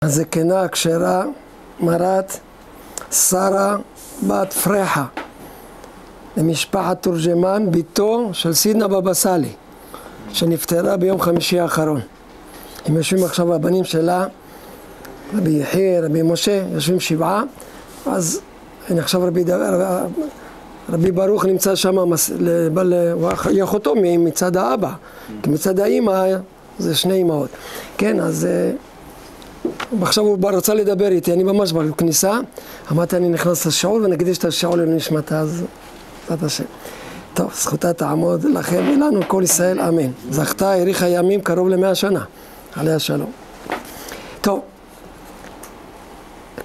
הזקנה הכשרה מרת שרה בת פרחה למשפחת תורג'מן, ביתו של סידנה בבא סאלי שנפטרה ביום חמישי האחרון. הם יושבים עכשיו הבנים שלה, רבי יחיא, רבי משה, יושבים שבעה. אז הנה עכשיו רבי ברוך נמצא שם, היא אחותו מצד האבא, כי מצד האמא זה שני אמהות. כן, אז עכשיו הוא רצה לדבר איתי, אני ממש בכניסה, אמרתי אני נכנס לשיעור ונקדיש את השיעור לנשמתה, אז זאת השם. טוב, זכותה תעמוד לכם ולנו כל ישראל, אמן. זכתה, האריכה ימים קרוב ל100 שנה, עליה שלום. טוב,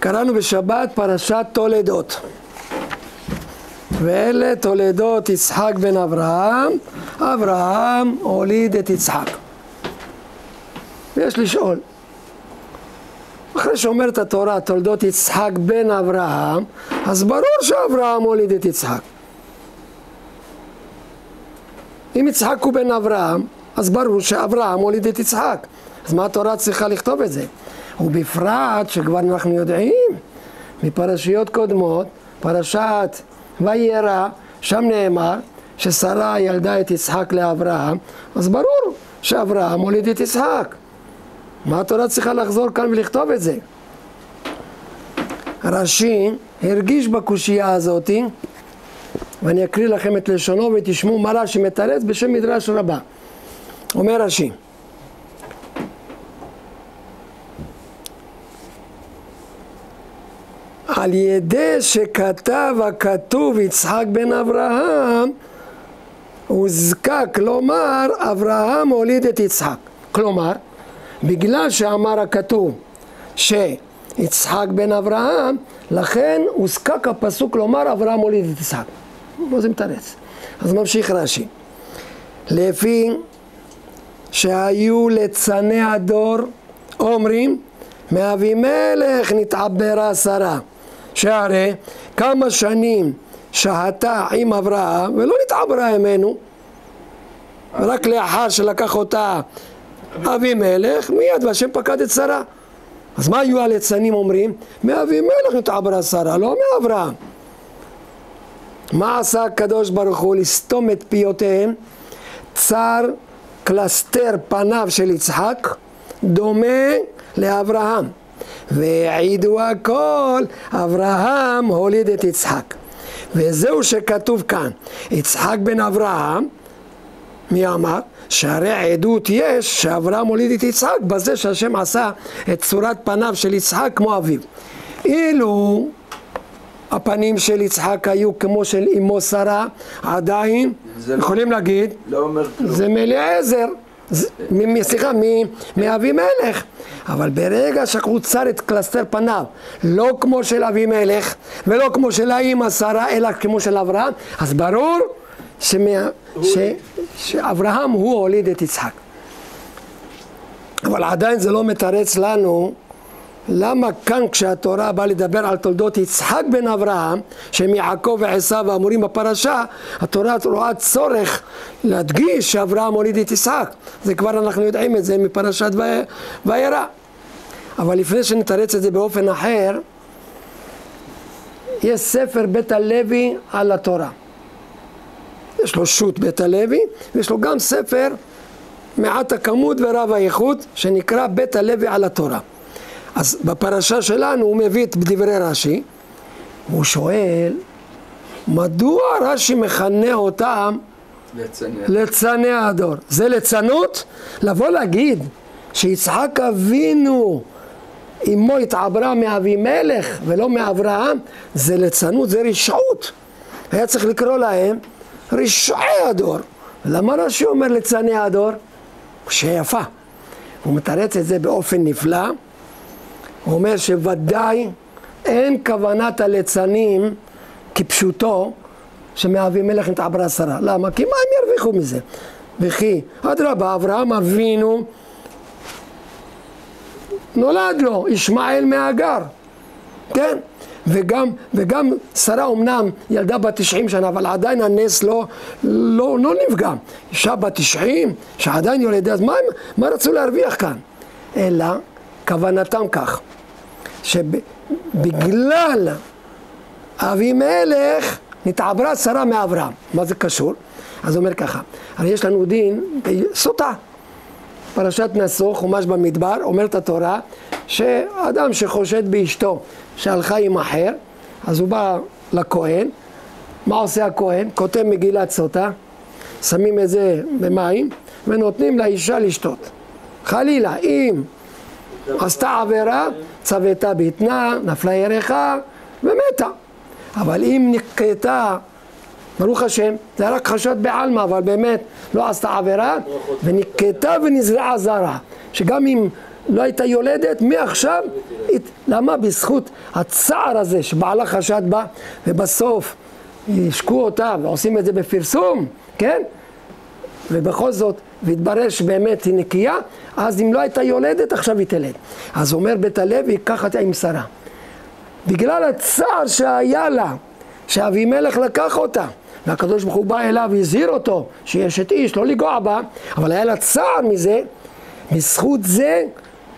קראנו בשבת פרשת תולדות, ואלה תולדות יצחק בן אברהם. אברהם הוליד את יצחק. ויש לשאול, אחרי שאומרת התורה תולדות יצחק בן אברהם, אז ברור שאברהם הוליד את יצחק. אם יצחק הוא בן אברהם, אז ברור שאברהם הוליד את יצחק. אז מה התורה צריכה לכתוב את זה? ובפרט שכבר אנחנו יודעים מפרשיות קודמות, פרשת וירא, שם נאמר ששרה ילדה את יצחק לאברהם, אז ברור שאברהם הוליד את יצחק. מה התורה צריכה לחזור כאן ולכתוב את זה? רש"י הרגיש בקושייה הזאת, ואני אקריא לכם את לשונו ותשמעו מה רש"י מתרץ בשם מדרש רבה. אומר רש"י, על ידי שכתב הכתוב יצחק בן אברהם, הוזקק לומר אברהם הוליד את יצחק. כלומר, בגלל שאמר הכתוב שיצחק בן אברהם, לכן הוזקק הפסוק לומר אברהם הוליד את יצחק. מה זה מתרץ? אז ממשיך רש"י, לפי שהיו ליצני הדור אומרים מאבימלך נתעברה שרה, שהרי כמה שנים שהתה עם אברהם ולא נתעברה ממנו, רק לאחר שלקח אותה אבימלך מיד והשם פקד את שרה. אז מה היו הליצנים אומרים? מאבימלך נתעברה שרה, לא מאברהם. מה עשה הקדוש ברוך הוא? לסתום את פיותיהם, צר קלסתר פניו של יצחק דומה לאברהם, והעידו הכל אברהם הוליד את יצחק. וזהו שכתוב כאן יצחק בן אברהם. מי אמר? שהרי עדות יש שאברהם הוליד את יצחק בזה שהשם עשה את צורת פניו של יצחק כמו אביו. אילו הפנים של יצחק היו כמו של אמו שרה, עדיין יכולים להגיד זה מאליעזר, סליחה, מאבימלך. אבל ברגע שהוא צר את קלסתר פניו, לא כמו של אבימלך ולא כמו של האמא שרה, אלא כמו של אברהם, אז ברור שאברהם הוא הוליד את יצחק. אבל עדיין זה לא מתרץ לנו למה כאן כשהתורה באה לדבר על תולדות יצחק בן אברהם, שהם יעקב ועשיו האמורים בפרשה, התורה רואה צורך להדגיש שאברהם הוליד את יצחק. זה כבר אנחנו יודעים את זה מפרשת וירא. אבל לפני שנתרץ את זה באופן אחר, יש ספר בית הלוי על התורה. יש לו שו"ת בית הלוי, ויש לו גם ספר מעט הכמות ורב האיכות, שנקרא בית הלוי על התורה. אז בפרשה שלנו הוא מביא את דברי רש"י, והוא שואל, מדוע רש"י מכנה אותם ליצני הדור? זה ליצנות? לבוא להגיד שיצחק אבינו אמו התעברה מאבימלך ולא מאברהם, זה ליצנות, זה רשעות. היה צריך לקרוא להם רשעי הדור. למה רש"י אומר ליצני הדור? שיפה. הוא מתרץ את זה באופן נפלא. הוא אומר שוודאי אין כוונת הליצנים כפשוטו שמאבימלך נתעברה שרה. למה? כי מה הם ירוויחו מזה? וכי אדרבה, אברהם אבינו נולד לו ישמעאל מהגר, כן? וגם שרה אומנם ילדה בת 90 שנה, אבל עדיין הנס לא נפגע. אישה בת 90 שעדיין יולדת, אז מה רצו להרוויח כאן? אלא כוונתם כך, שבגלל אבימלך נתעברה שרה מאברהם. מה זה קשור? אז הוא אומר ככה, הרי יש לנו דין סוטה. פרשת נשוא, חומש במדבר, אומרת התורה, שאדם שחושד באשתו שהלכה עם אחר, אז הוא בא לכהן, מה עושה הכהן? כותב מגילת סוטה, שמים את זה במים, ונותנים לאישה לשתות. חלילה, אם עשתה עבירה, צוותה ביתנה, נפלה ירחה ומתה. אבל אם נקטה, ברוך השם, זה רק חשד בעלמא, אבל באמת לא עשתה עבירה, ונקטה ונזרעה זרה. שגם אם לא הייתה יולדת, מעכשיו, למה? בזכות הצער הזה שבעלה חשד בה, ובסוף ישקו אותה ועושים את זה בפרסום, כן? ובכל זאת, והתברר שבאמת היא נקייה, אז אם לא הייתה יולדת, עכשיו היא תלד. אז אומר בית הלוי, ככה עם שרה. בגלל הצער שהיה לה, שאבימלך לקח אותה, והקדוש ברוך הוא בא אליו והזהיר אותו, שיש את איש, לא לגוע בה, אבל היה לה צער מזה, בזכות זה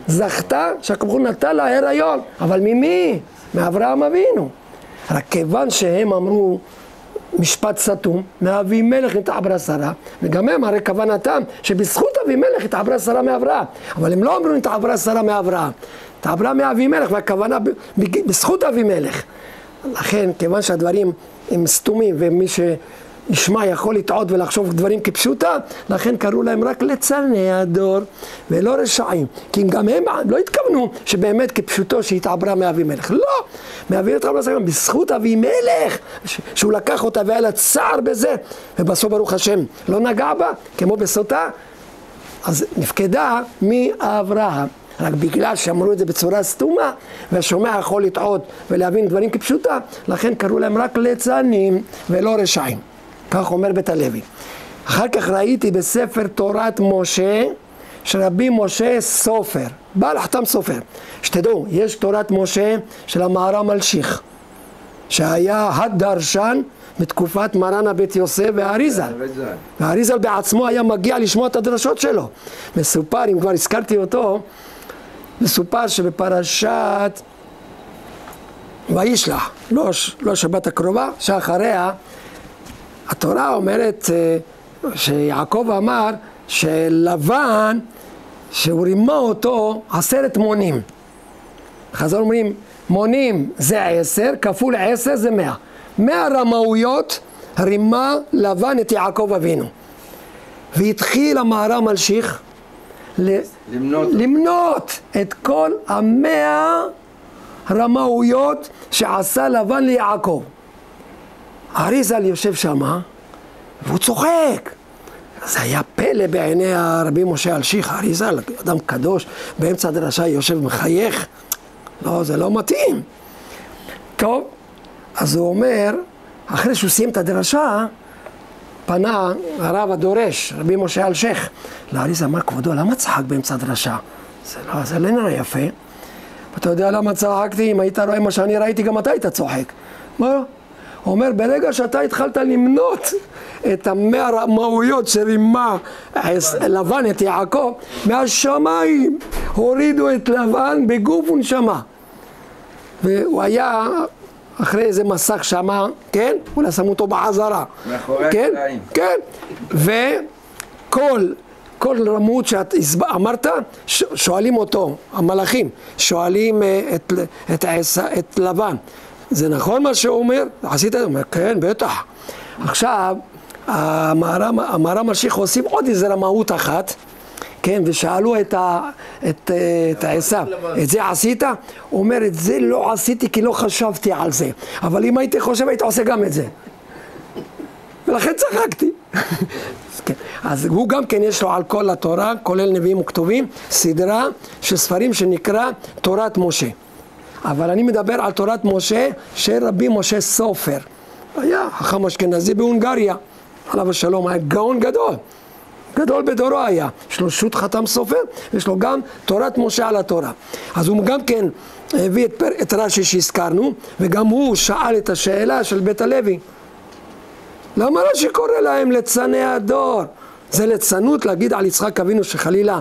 זכתה שהקדוש ברוך הוא נתן לה הריון. אבל ממי? מאברהם אבינו. רק כיוון שהם אמרו משפט סתום, מאבימלך נתעברה שרה, וגם הם הרי כוונתם שבזכות אבימלך נתעברה שרה מאברהם, אבל הם לא אמרו נתעברה שרה מאברהם, נתעברה מאבימלך, והכוונה בזכות אבימלך. לכן, כיוון שהדברים הם סתומים, ומי שישמע יכול לטעות ולחשוב דברים כפשוטה, לכן קראו להם רק ליצני הדור, ולא רשעים. כי גם הם לא התכוונו שבאמת כפשוטו שהתעברה מאבימלך. לא! מאבימלך התעברה שרה בזכות אבימלך, שהוא לקח אותה והיה לה צער בזה, ובסוף ברוך השם לא נגע בה, כמו בסוטה, אז נפקדה מאברהם. רק בגלל שאמרו את זה בצורה סתומה, והשומע יכול לטעות ולהבין דברים כפשוטה, לכן קראו להם רק ליצנים ולא רשעים. כך אומר בית הלוי. אחר כך ראיתי בספר תורת משה, שרבי משה סופר, בעל חתם סופר. שתדעו, יש תורת משה של המהר"ם אלשיך, שהיה הדרשן בתקופת מרן הבית יוסף והאריזל. והאריזל בעצמו היה מגיע לשמוע את הדרשות שלו. מסופר, אם כבר הזכרתי אותו, מסופר שבפרשת וישלח, לא שבת הקרובה, שאחריה, התורה אומרת שיעקב אמר שלבן, שהוא רימה אותו 10 מונים. חז"ל אומרים, מונים זה 10, כפול 10 זה 100. 100 רמאויות רימה לבן את יעקב אבינו. והתחיל המהר"ם אלשיך למנות את כל 100 רמאויות שעשה לבן ליעקב. האריזל יושב שמה והוא צוחק. זה היה פלא בעיני הרבי משה אלשיך. האריזל, אדם קדוש, באמצע הדרשה יושב מחייך. לא, זה לא מתאים. טוב, אז הוא אומר, אחרי שהוא סיים את הדרשה, פנה הרב הדורש, רבי משה אלשיך, לאריזל, אמר, כבודו, למה צחק באמצע הדרשה? זה לא נראה יפה. ואתה יודע למה צחקתי? אם היית רואה מה שאני ראיתי, גם אתה היית צוחק. מה? הוא אומר, ברגע שאתה התחלת למנות את 100 רמאויות שרימה לבן את יעקב, מהשמיים הורידו את לבן בגוף ונשמה. והוא היה אחרי איזה מסך שמה, כן? אולי שמו אותו בעזרה. מאחורי הקלעים. כן. וכל רמות שאת אמרת, שואלים אותו, המלאכים, שואלים את לבן. זה נכון מה שהוא אומר? עשית את זה? הוא אומר, כן, בטח. עכשיו, המהר"ם אלשיך הוסיף עוד איזה רמאות אחת, כן, ושאלו את עשיו, את זה עשית? הוא אומר, את זה לא עשיתי כי לא חשבתי על זה, אבל אם הייתי חושב, הייתי עושה גם את זה. ולכן צחקתי. אז הוא גם כן יש לו על כל התורה, כולל נביאים וכתובים, סדרה של ספרים שנקרא תורת משה. אבל אני מדבר על תורת משה של רבי משה סופר. היה חכם אשכנזי בהונגריה, עליו השלום, היה גאון גדול. גדול בדורו היה. יש לו שו"ת חתם סופר, יש לו גם תורת משה על התורה. אז הוא גם כן הביא את רש"י שהזכרנו, וגם הוא שאל את השאלה של בית הלוי. למה רש"י קורא להם ליצני הדור? זה ליצנות להגיד על יצחק אבינו שחלילה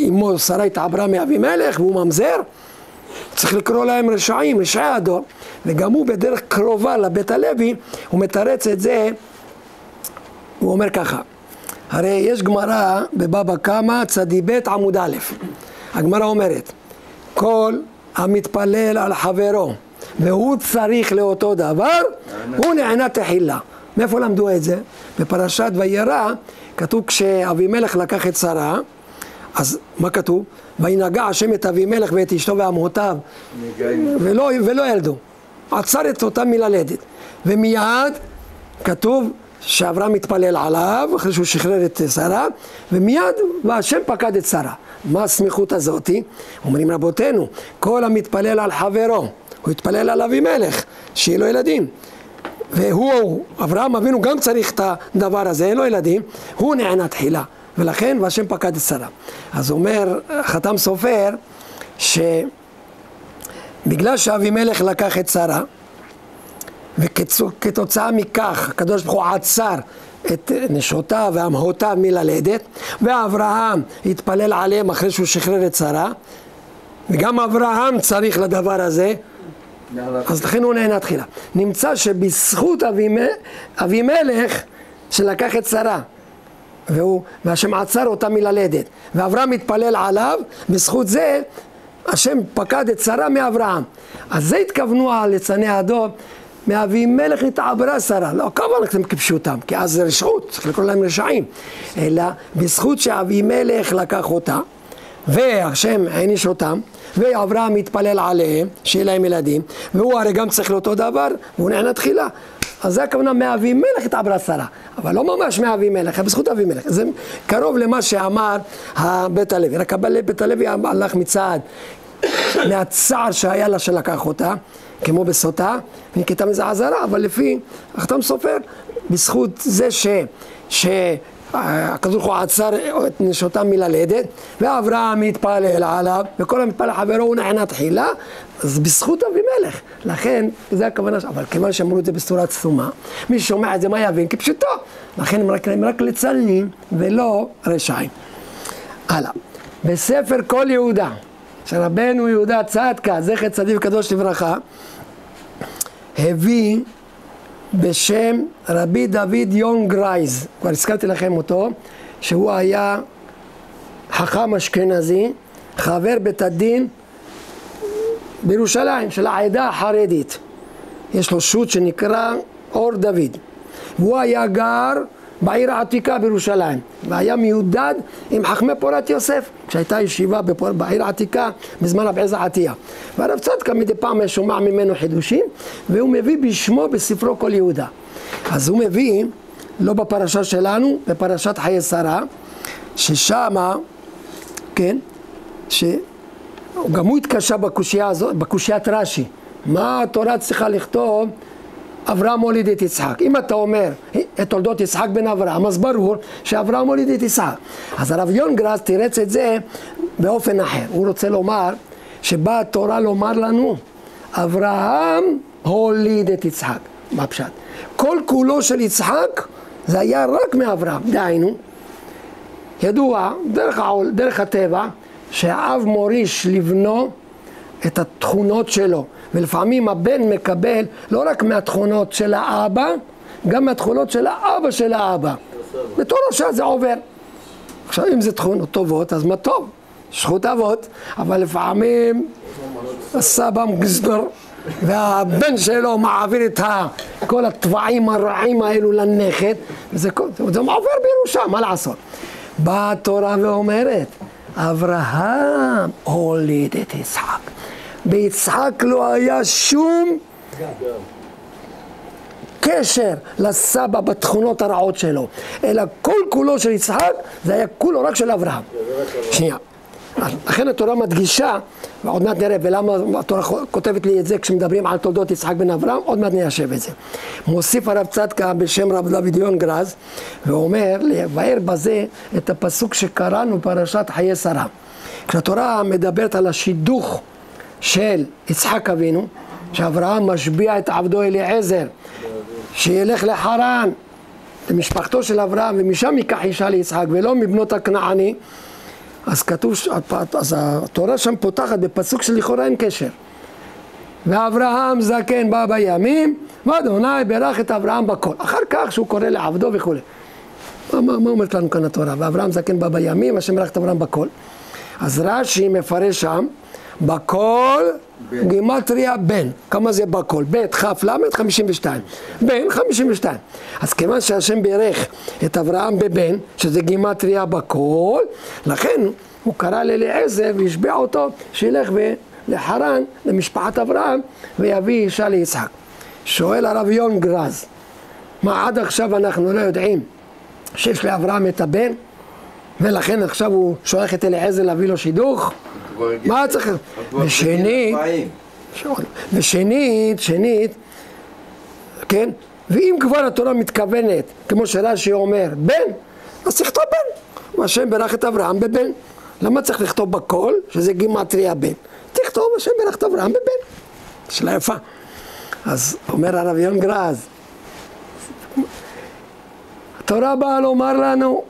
אמו שרה התעברה מאבימלך והוא ממזר. צריך לקרוא להם רשעים, רשעי הדור. וגם הוא בדרך קרובה לבית הלוי, הוא מתרץ את זה, הוא אומר ככה, הרי יש גמרא בבבא קמא צדיב עמוד א', הגמרא אומרת, כל המתפלל על חברו והוא צריך לאותו דבר, הוא נענה תחילה. מאיפה למדו את זה? בפרשת וירא כתוב כשאבימלך לקח את שרה, אז מה כתוב? וינגע השם את אבימלך ואת אשתו ואמהותיו ולא ילדו, עצר את אותם מללדת. ומיד כתוב שאברהם מתפלל עליו אחרי שהוא שחרר את שרה, ומיד והשם פקד את שרה. מה הסמיכות הזאת? אומרים רבותינו, כל המתפלל על חברו, הוא התפלל על אבימלך שיהיה לו ילדים, והוא, אברהם אבינו גם צריך את הדבר הזה, אין לו ילדים, הוא נענה תחילה, ולכן והשם פקד את שרה. אז אומר חתם סופר שבגלל שאבימלך לקח את שרה, וכתוצאה מכך הקדוש ברוך הוא עצר את נשותיו ואמהותיו מללדת, ואברהם התפלל עליהם אחרי שהוא שחרר את שרה, וגם אברהם צריך לדבר הזה, אז לכן הוא נענה תחילה. נמצא שבזכות אבימלך שלקח את שרה, והשם עצר אותה מללדת, ואברהם מתפלל עליו, בזכות זה השם פקד את שרה מאברהם. אז זה התכוונו על ליצני הדור, מאבימלך התעברה שרה, לא כמובן כפשוטם, כי אז זה רשעות, צריך לקרוא להם רשעים, אלא בזכות שאבימלך לקח אותה, והשם העניש אותם, ואברהם מתפלל עליהם, שיהיה להם ילדים, והוא הרי גם צריך לאותו דבר, והוא נענה תחילה. אז זה הכוונה מאבימלך התעברה שרה, אבל לא ממש מאבימלך, בזכות אבימלך. זה קרוב למה שאמר בית הלוי, רק בית הלוי הלך מצעד, מהצער שהיה לה שלקח אותה, כמו בסוטה, ונקטה מזה עזרה, אבל לפי חתם סופר, בזכות זה שהקדוש ברוך הוא עצר את נשותם מללדת, ואברהם מתפלל עליו, וכל המתפלל חברו הוא נענה תחילה, אז בזכות אבימלך. לכן, זה הכוונה, אבל כיוון שאמרו את זה בצורה סתומה, מי ששומע את זה מה יבין? כפשוטו. לכן הם רק ליצנים ולא רשעים. הלאה. בספר כל יהודה, שרבנו יהודה צדקה, זכר צדיק וקדוש לברכה, הביא בשם רבי דוד יונגרייז, כבר הזכרתי לכם אותו, שהוא היה חכם אשכנזי, חבר בית הדין בירושלים של העדה החרדית. יש לו שו"ת שנקרא אור דוד, והוא היה גר בעיר העתיקה בירושלים, והיה מיודד עם חכמי פורת יוסף, כשהייתה ישיבה בעיר העתיקה בזמן רבי עזרא עטיה. והרב צדקה מדי פעם שומע ממנו חידושים, והוא מביא בשמו בספרו כל יהודה. אז הוא מביא, לא בפרשה שלנו, בפרשת חיי שרה, ששמה, כן, שגם הוא התקשה בקושייה הזאת, בקושיית רש"י. מה התורה צריכה לכתוב? אברהם הוליד את יצחק. אם אתה אומר את תולדות יצחק בן אברהם, אז ברור שאברהם הוליד את יצחק. אז הרב יונגרייז תירץ את זה באופן אחר. הוא רוצה לומר שבאה התורה לומר לנו, אברהם הוליד את יצחק. מה פשט? כל כולו של יצחק זה היה רק מאברהם. דהיינו, ידוע דרך הטבע שהאב מוריש לבנו את התכונות שלו. ולפעמים הבן מקבל לא רק מהתכונות של האבא, גם מהתכונות של האבא של האבא. בתורשה זה עובר. עכשיו אם זה תכונות טובות, אז מה טוב? זכות אבות, אבל לפעמים הסבא מגזבר, והבן שלו מעביר את כל הטבעים הרעים האלו לנכד, וזה עובר בירושה, מה לעשות? באה התורה ואומרת, אברהם הוליד את יצחק. ביצחק לא היה שום קשר לסבא בתכונות הרעות שלו, אלא כל כולו של יצחק זה היה כולו רק של אברהם. שנייה, לכן התורה מדגישה, ועוד מעט נראה ולמה התורה כותבת לי את זה כשמדברים על תולדות יצחק בן אברהם, עוד מעט ניישב את זה. מוסיף הרב צדקה בשם רב דוד יונגרייז ואומר לבאר בזה את הפסוק שקראנו בפרשת חיי שרה. כשהתורה מדברת על השידוך של יצחק אבינו, שאברהם משביע את עבדו אליעזר שילך לחרן למשפחתו של אברהם, ומשם ייקח אישה ליצחק, ולא מבנות הכנעני, אז כתוב, אז התורה שם פותחת בפסוק שלכאורה אין קשר. ואברהם זקן בא בימים, ואדוני ברך את אברהם בכל. אחר כך שהוא קורא לעבדו וכו'. מה אומרת לנו כאן התורה? ואברהם זקן בא בימים, השם ברך את אברהם בכל. אז רש"י מפרש שם, בכל גימטריה בן. כמה זה בכל? ב' כ' ל' 52. בן 52. אז כיוון שהשם בירך את אברהם בבן, שזה גימטריה בכל, לכן הוא קרא לאליעזר והשביע אותו שילך לחרן, למשפחת אברהם, ויביא אישה ליצחק. שואל הרב יון גרז, מה עד עכשיו אנחנו לא יודעים שיש לאברהם את הבן, ולכן עכשיו הוא שולח את אליעזר להביא לו שידוך? מה צריך? ושנית, כן? ואם כבר התורה מתכוונת, כמו שרש"י אומר, בן, אז תכתוב בן. והשם ברך את אברהם בבן. למה צריך לכתוב בכל, שזה גימטריה בן? תכתוב השם ברך את אברהם בבן. שאלה יפה. אז אומר הרב יון גרז, התורה באה לומר לנו,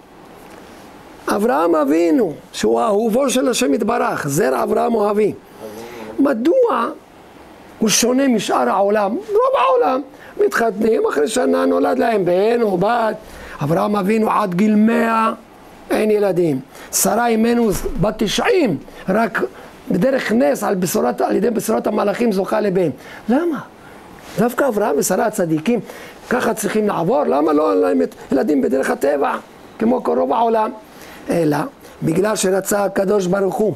אברהם אבינו, שהוא אהובו של השם יתברך, זרע אברהם אוהבי. מדוע הוא שונה משאר העולם? רוב העולם מתחתנים, אחרי שנה נולד להם בן או בת. אברהם אבינו עד גיל 100 אין ילדים. שרה אימנו בת 90, רק בדרך נס על ידי בשורת המלאכים זוכה לבן. למה? דווקא אברהם ושרה הצדיקים ככה צריכים לעבור? למה לא להם ילדים בדרך הטבע כמו כל רוב העולם? אלא בגלל שרצה הקדוש ברוך הוא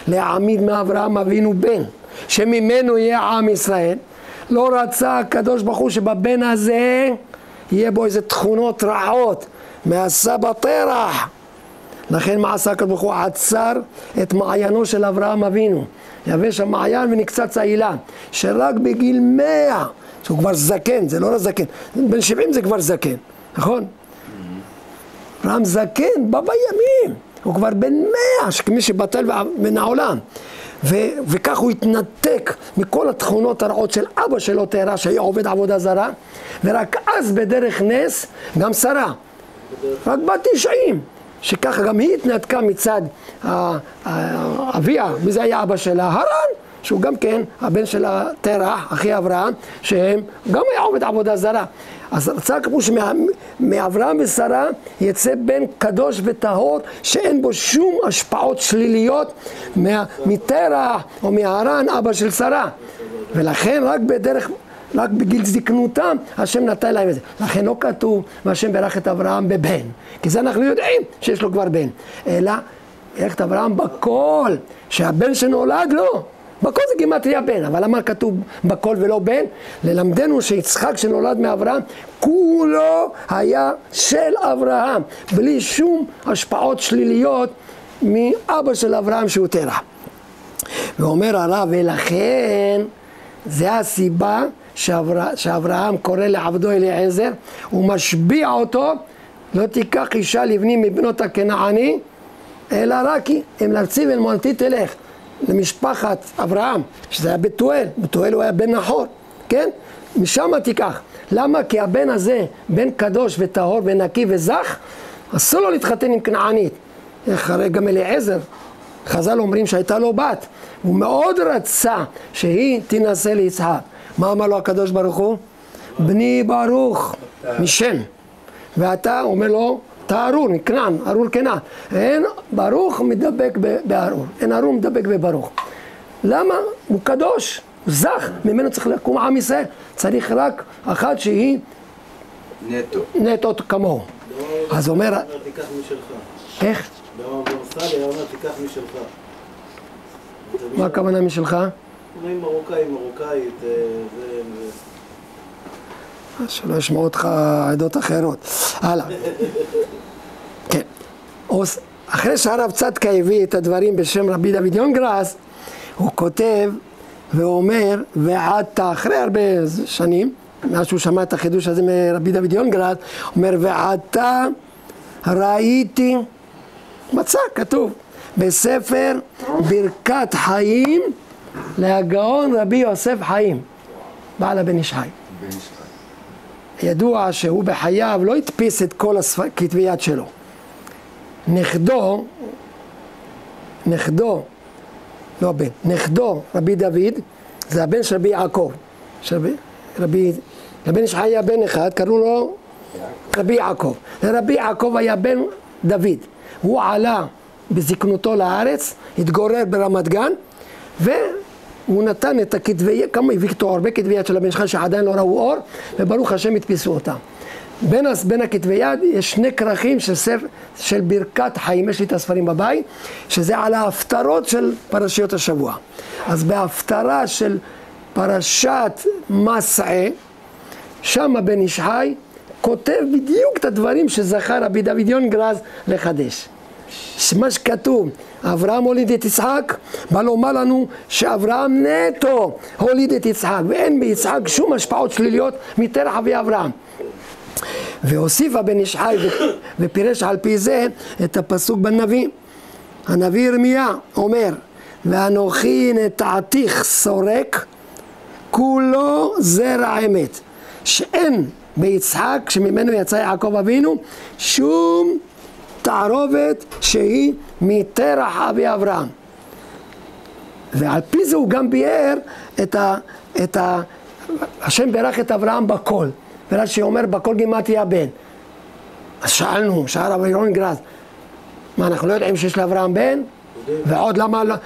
להעמיד מאברהם אבינו בן שממנו יהיה עם ישראל, לא רצה הקדוש ברוך הוא שבבן הזה יהיה בו איזה תכונות רעות מהסבא תרח. לכן מה עשה הקדוש ברוך הוא? עצר את מעיינו של אברהם אבינו, יבש המעיין ונקצץ האילן, שרק בגיל 100, שהוא כבר זקן, זה לא רק זקן, בן 70 זה כבר זקן, נכון? אברהם זקן בא בימים, הוא כבר בן 100, כמי שבטל מן העולם. וכך הוא התנתק מכל התכונות הרעות של אבא שלו תרח, שהיה עובד עבודה זרה, ורק אז בדרך נס גם שרה, רק בת 90, שככה גם היא התנתקה מצד אביה, וזה היה אבא שלה, הרן, שהוא גם כן הבן של תרח, אחי אברהם, שהם גם היה עובד עבודה זרה. אז רצה כמו שמאברהם ושרה יצא בן קדוש וטהור, שאין בו שום השפעות שליליות מתרח או מהרן, אבא של שרה. ולכן רק בגיל זקנותם השם נתן להם את זה. לכן לא כתוב והשם ברך את אברהם בבן, כי זה אנחנו יודעים שיש לו כבר בן, אלא ברך את אברהם בכל, שהבן שנולד לו בכל זה גימטריה בן. אבל למה כתוב בכל ולא בן? ללמדנו שיצחק שנולד מאברהם כולו היה של אברהם, בלי שום השפעות שליליות מאבא של אברהם שהוא תרח. ואומר הרב, ולכן זה הסיבה שאברהם קורא לעבדו אליעזר, הוא משביע אותו, לא תיקח אישה לבני מבנות הכנעני, אלא רק אם להרציב אל מולדתי תלך. למשפחת אברהם, שזה היה בתואל, בתואל הוא היה בן נחור, כן? משם תיקח. למה? כי הבן הזה, בן קדוש וטהור ונקי וזך, אסור לו להתחתן עם כנענית. אחרי גם אליעזר, חז"ל אומרים שהייתה לו בת, הוא מאוד רצה שהיא תינשא ליצחק. מה אמר לו הקדוש ברוך הוא? בני ברוך משם, ואתה אומר לו אתה ארור, מכנען, ארור כנען. אין ברוך מדבק בארור, אין ארור מדבק בברוך. למה? הוא קדוש, הוא זך, ממנו צריך לקום עם ישראל. צריך רק אחת שהיא נטו כמוהו. אז אומר... תיקח משלך. איך? במסליה אומר תיקח משלך. מה הכוונה משלך? אומרים מרוקאית, שלא ישמעו אותך עדות אחרות. הלאה. כן. אחרי שהרב צדקה הביא את הדברים בשם רבי דוד יונגרס, הוא כותב ואומר, ועתה, אחרי הרבה שנים, מאז שהוא שמע את החידוש הזה מרבי דוד יונגרס, אומר, ועתה ראיתי, מצא, כתוב, בספר ברכת חיים להגאון רבי יוסף חיים, בעל הבן איש חי. ידוע שהוא בחייו לא הדפיס את כל כתבי יד שלו. נכדו, רבי דוד, זה הבן של רבי יעקב. לבן איש היה בן אחד, קראו לו רבי יעקב. לרבי יעקב היה בן דוד. הוא עלה בזקנותו לארץ, התגורר ברמת גן, והוא נתן את הכתבי, כמה הביא איתו הרבה כתבי יד של הבן שלך שעדיין לא ראו אור, וברוך השם הדפיסו אותם. בין הכתבי יד יש שני כרכים של ברכת חיים, יש לי את הספרים בבית, שזה על ההפטרות של פרשיות השבוע. אז בהפטרה של פרשת מסעה, שם בן איש חי כותב בדיוק את הדברים שזכר רבי דוד יונגרז לחדש. מה שכתוב, אברהם הוליד את יצחק, בא לומר לנו שאברהם נטו הוליד את יצחק, ואין ביצחק שום השפעות שליליות מתרח אבי אברהם. והוסיפה בן איש חי ופירש על פי זה את הפסוק בנביא. הנביא ירמיה אומר, ואנוכי נטעתיך סורק, כולו זרע אמת, שאין ביצחק שממנו יצא יעקב אבינו שום תערובת שהיא מתרח אבי אברהם. ועל פי זה הוא גם ביאר השם ברך את אברהם בכל, ורש"י אומר בכל גימטריה בן. אז שאל רבי יונגרז, מה, אנחנו לא יודעים שיש לאברהם בן? ועוד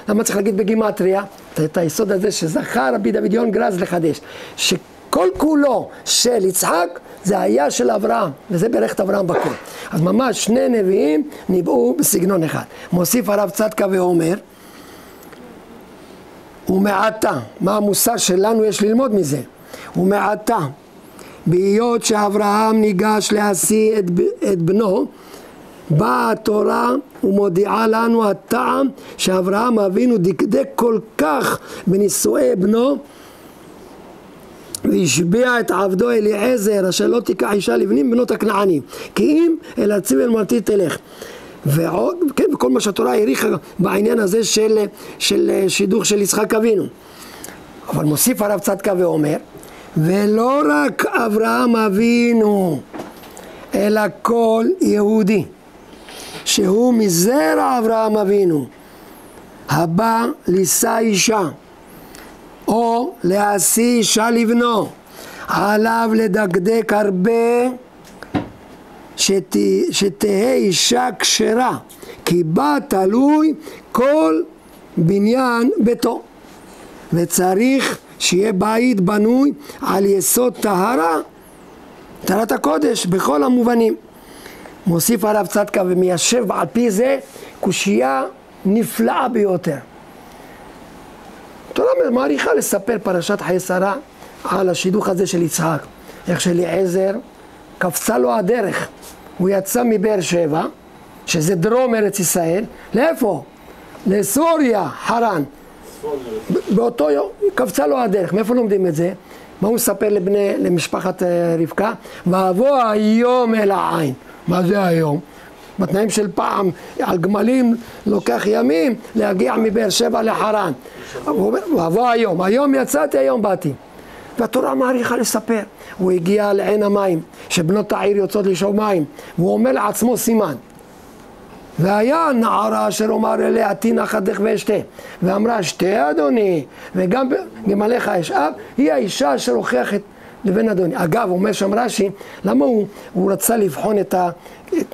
למה צריך להגיד בגימטריה? את היסוד הזה שזכר רבי דוד יונגרז לחדש, שכל כולו של יצחק זה היה של אברהם, וזה ברך את אברהם בכל. אז ממש שני נביאים ניבאו בסגנון אחד. מוסיף הרב צדקה ואומר, ומעתה, מה המוסר שלנו יש ללמוד מזה? ומעתה, בהיות שאברהם ניגש להשיא את בנו, באה התורה ומודיעה לנו הטעם שאברהם אבינו דקדק כל כך בנישואי בנו, והשביע את עבדו אליעזר אשר לא תיקח אישה לבנים בנות הכנענים, כי אם אל ארצי ואלמנתי תלך. ועוד, כן, וכל מה שהתורה העריכה בעניין הזה של שידוך של יצחק אבינו. אבל מוסיף הרב צדקה ואומר, ולא רק אברהם אבינו, אלא כל יהודי, שהוא מזרע אברהם אבינו, הבא לישא אישה, או להשיא אישה לבנו, עליו לדקדק הרבה שתהא אישה כשרה, כי בה תלוי כל בניין ביתו, וצריך שיהיה בית בנוי על יסוד טהרה, טהרת הקודש בכל המובנים. מוסיף הרב צדקה ומיישב על פי זה קושייה נפלאה ביותר. התורה מעריכה לספר פרשת חיי שרה על השידוך הזה של יצחק, איך שאליעזר קפצה לו הדרך, הוא יצא מבאר שבע, שזה דרום ארץ ישראל, לאיפה? לסוריה, חרן. באותו יום קפצה לו הדרך. מאיפה לומדים את זה? מה הוא מספר למשפחת רבקה? ואבוא היום אל העין. מה זה היום? בתנאים של פעם, על גמלים לוקח ימים להגיע מבאר שבע לחרן. ואבוא היום יצאתי, היום באתי. והתורה מעריכה לספר. הוא הגיע לעין המים, שבנות העיר יוצאות לשאוב מים, והוא אומר לעצמו סימן. והיה נערה אשר אומר אליה תהי נחתך ואשתה, ואמרה שתה אדוני, וגם גמליך אשאב, היא האישה אשר הוכיח את לבן אדוני. אגב, אומר שם רש"י, למה הוא רצה לבחון את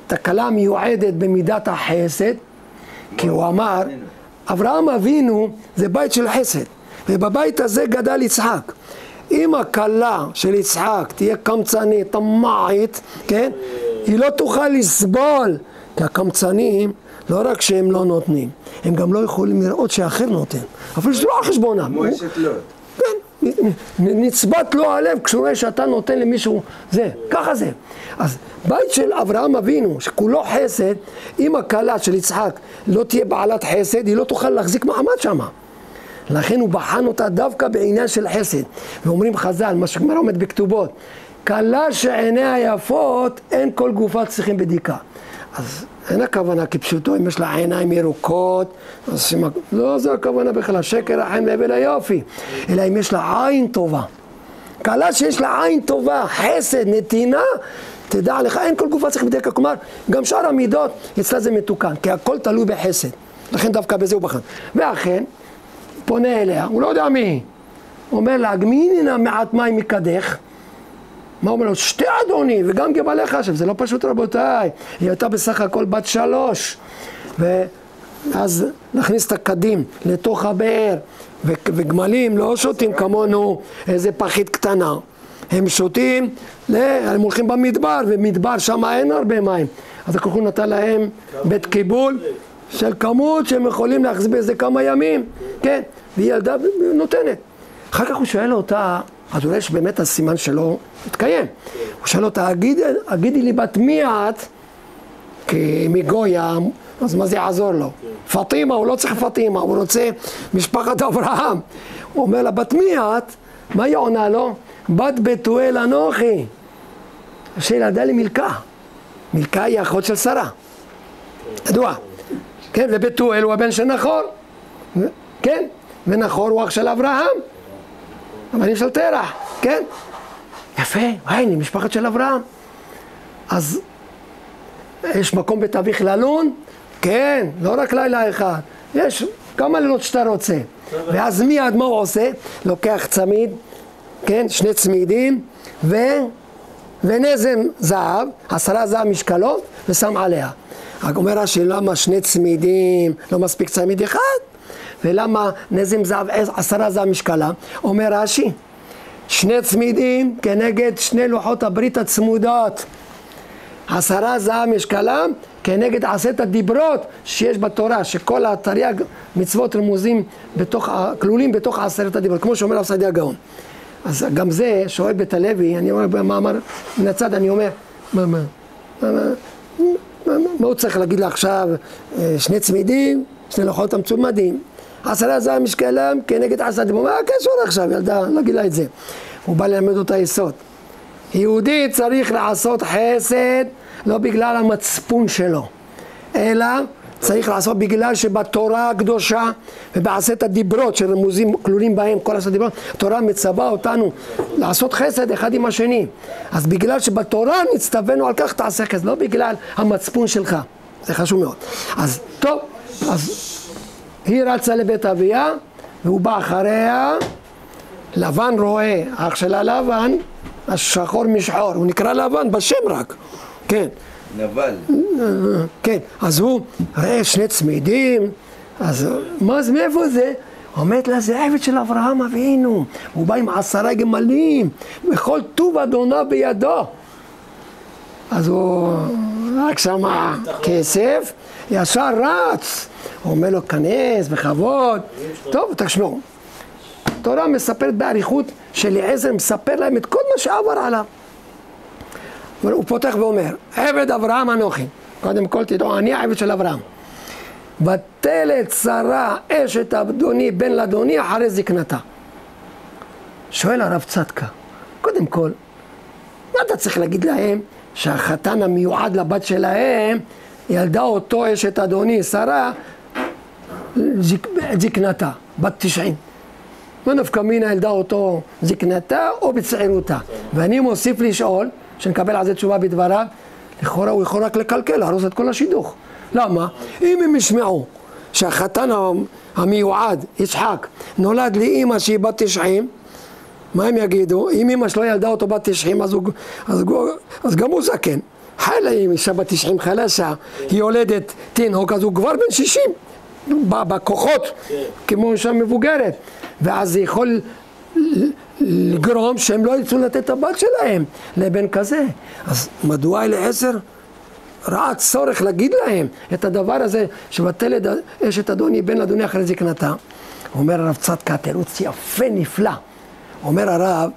הכלה המיועדת במידת החסד? כי הוא אמר, אברהם אבינו זה בית של חסד, ובבית הזה גדל יצחק. אם הכלה של יצחק תהיה קמצנית, טמאית, כן? היא לא תוכל לסבול, כי הקמצנים, לא רק שהם לא נותנים, הם גם לא יכולים לראות שאחר נותן. אפילו שזה לא על חשבונם. מועשת לוט. כן, נצבט לו הלב כשהוא רואה שאתה נותן למישהו, זה, ככה זה. אז בית של אברהם אבינו, שכולו חסד, אם הכלה של יצחק לא תהיה בעלת חסד, היא לא תוכל להחזיק מעמד שמה. לכן הוא בחן אותה דווקא בעניין של חסד. ואומרים חז"ל, מה שכבר עומד בכתובות, כלה שעיניה יפות, אין כל גופה צריכים בדיקה. אז אין הכוונה כפשוטו, אם יש לה עיניים ירוקות, אז לא זו הכוונה בכלל, שקר החן והבל היופי, אלא אם יש לה עין טובה. כלה שיש לה עין טובה, חסד, נתינה, תדע לך, אין כל גופה צריך בדרך כלל, כלומר, גם שאר המידות, אצלה זה מתוקן, כי הכל תלוי בחסד. לכן דווקא בזה הוא בחן. ואכן, פונה אליה, הוא לא יודע מי היא. הוא אומר לה, גמיני נא מעט מים מקדך. מה אומר לו? שתי אדוני, וגם גבליך עכשיו, זה לא פשוט רבותיי. היא הייתה בסך הכל בת 3. ואז נכניס את הקדים לתוך הבאר, וגמלים לא שותים כמונו איזה פחית קטנה. הם שותים, הם הולכים במדבר, ומדבר שם אין הרבה מים. אז הקדוש ברוך הוא נתן להם בית קיבול של כמות שהם יכולים להחזיק באיזה כמה ימים, כן, והיא ילדה נותנת. אחר כך הוא שואל אותה, אז אולי שבאמת הסימן שלו התקיים. הוא שואל אותה, הגידי לי בת מי את? כי מגויה, אז מה זה יעזור לו? פטימה, הוא לא צריך פטימה, הוא רוצה משפחת אברהם. הוא אומר לה, בת מי את? מה היא עונה לו? בת בתואל אנוכי. שילדה לי מילכה. מילכה היא אחות של שרה. ידוע. כן, ובתואל הוא הבן של נחור. כן, ונחור הוא אח של אברהם. הבנים של תרח, כן? יפה, הנה, משפחת של אברהם. אז יש מקום בית אביך ללון? כן, לא רק לילה אחד. יש כמה לילות שאתה רוצה. ואז מיד מה הוא עושה? לוקח צמיד, כן, 2 צמידים, ונזם זהב, 10 זהב משקלות, ושם עליה. רק אומר רש"י, למה 2 צמידים, לא מספיק צמיד אחד? ולמה נזם זהב 10 זהב משקלה? אומר רש"י, 2 צמידים כנגד 2 לוחות הברית הצמודות. 10 זהב משקלה כנגד 10 הדיברות שיש בתורה, שכל התרי"ג מצוות רמוזים כלולים בתוך 10 הדיברות, כמו שאומר רב סעדיה הגאון. אז גם זה, שואל בית הלוי, אני אומר במאמר מן הצד, אני אומר, מה הוא צריך להגיד לה עכשיו? 2 צמידים, 2 לוחות המצומדים, 10 זהב משקלם כנגד 10 דיברות. מה הקשר עכשיו, ילדה, להגיד לה את זה? הוא בא ללמד אותה יסוד. יהודי צריך לעשות חסד לא בגלל המצפון שלו, אלא צריך לעשות בגלל שבתורה הקדושה ובעשרת הדיברות שרמוזים כלולים בהם כל 10 דיברות, התורה מצווה אותנו לעשות חסד אחד עם השני. אז בגלל שבתורה נצטווינו על כך תעשה חסד, לא בגלל המצפון שלך. זה חשוב מאוד. אז טוב, אז היא רצה לבית אביה והוא בא אחריה. לבן רואה, אח שלה לבן, השחור משחור, הוא נקרא לבן בשם רק, כן. נבל. כן, אז הוא ראה 2 צמידים, אז מה זה, מאיפה זה? אומרת לה, זה עבד של אברהם אבינו, הוא בא עם 10 גמלים, וכל טוב אדוני בידו. אז הוא רק שמע כסף, ישר רץ, הוא אומר לו, כנס בכבוד. טוב, תשמעו. התורה מספרת באריכות שאליעזר מספר להם את כל מה שעבר עליו. הוא פותח ואומר, עבד אברהם אנוכי. קודם כל תדעו, אני העבד של אברהם. ותלת שרה אשת אדוני בן לאדוני אחרי זקנתה. שואל הרב צדקה, קודם כל, מה אתה צריך להגיד להם שהחתן המיועד לבת שלהם ילדה אותו אשת אדוני, שרה, זקנתה, בת 90. מה נפקא מינה ילדה אותו זקנתה או בצעירותה? ואני מוסיף לשאול, שנקבל על זה תשובה בדבריו, לכאורה הוא יכול רק לקלקל, להרוס את כל השידוך. למה? אם הם ישמעו שהחתן המיועד, יצחק, נולד לאמא שהיא בת 90, מה הם יגידו? אם אמא שלו ילדה אותו בת 90, אז גם הוא זקן. חלה אם אישה בת 90 חלשה, היא יולדת תינוק, אז הוא כבר בן 60. בכוחות, כמו אישה מבוגרת, ואז זה יכול לגרום שהם לא יצאו לתת את הבת שלהם לבן כזה. אז מדוע אליעזר ראה צורך להגיד להם את הדבר הזה, שבתלת אשת אדוני בן לאדוני אחרי זקנתה? אומר הרב צדקה, תירוץ יפה נפלא. אומר הרב,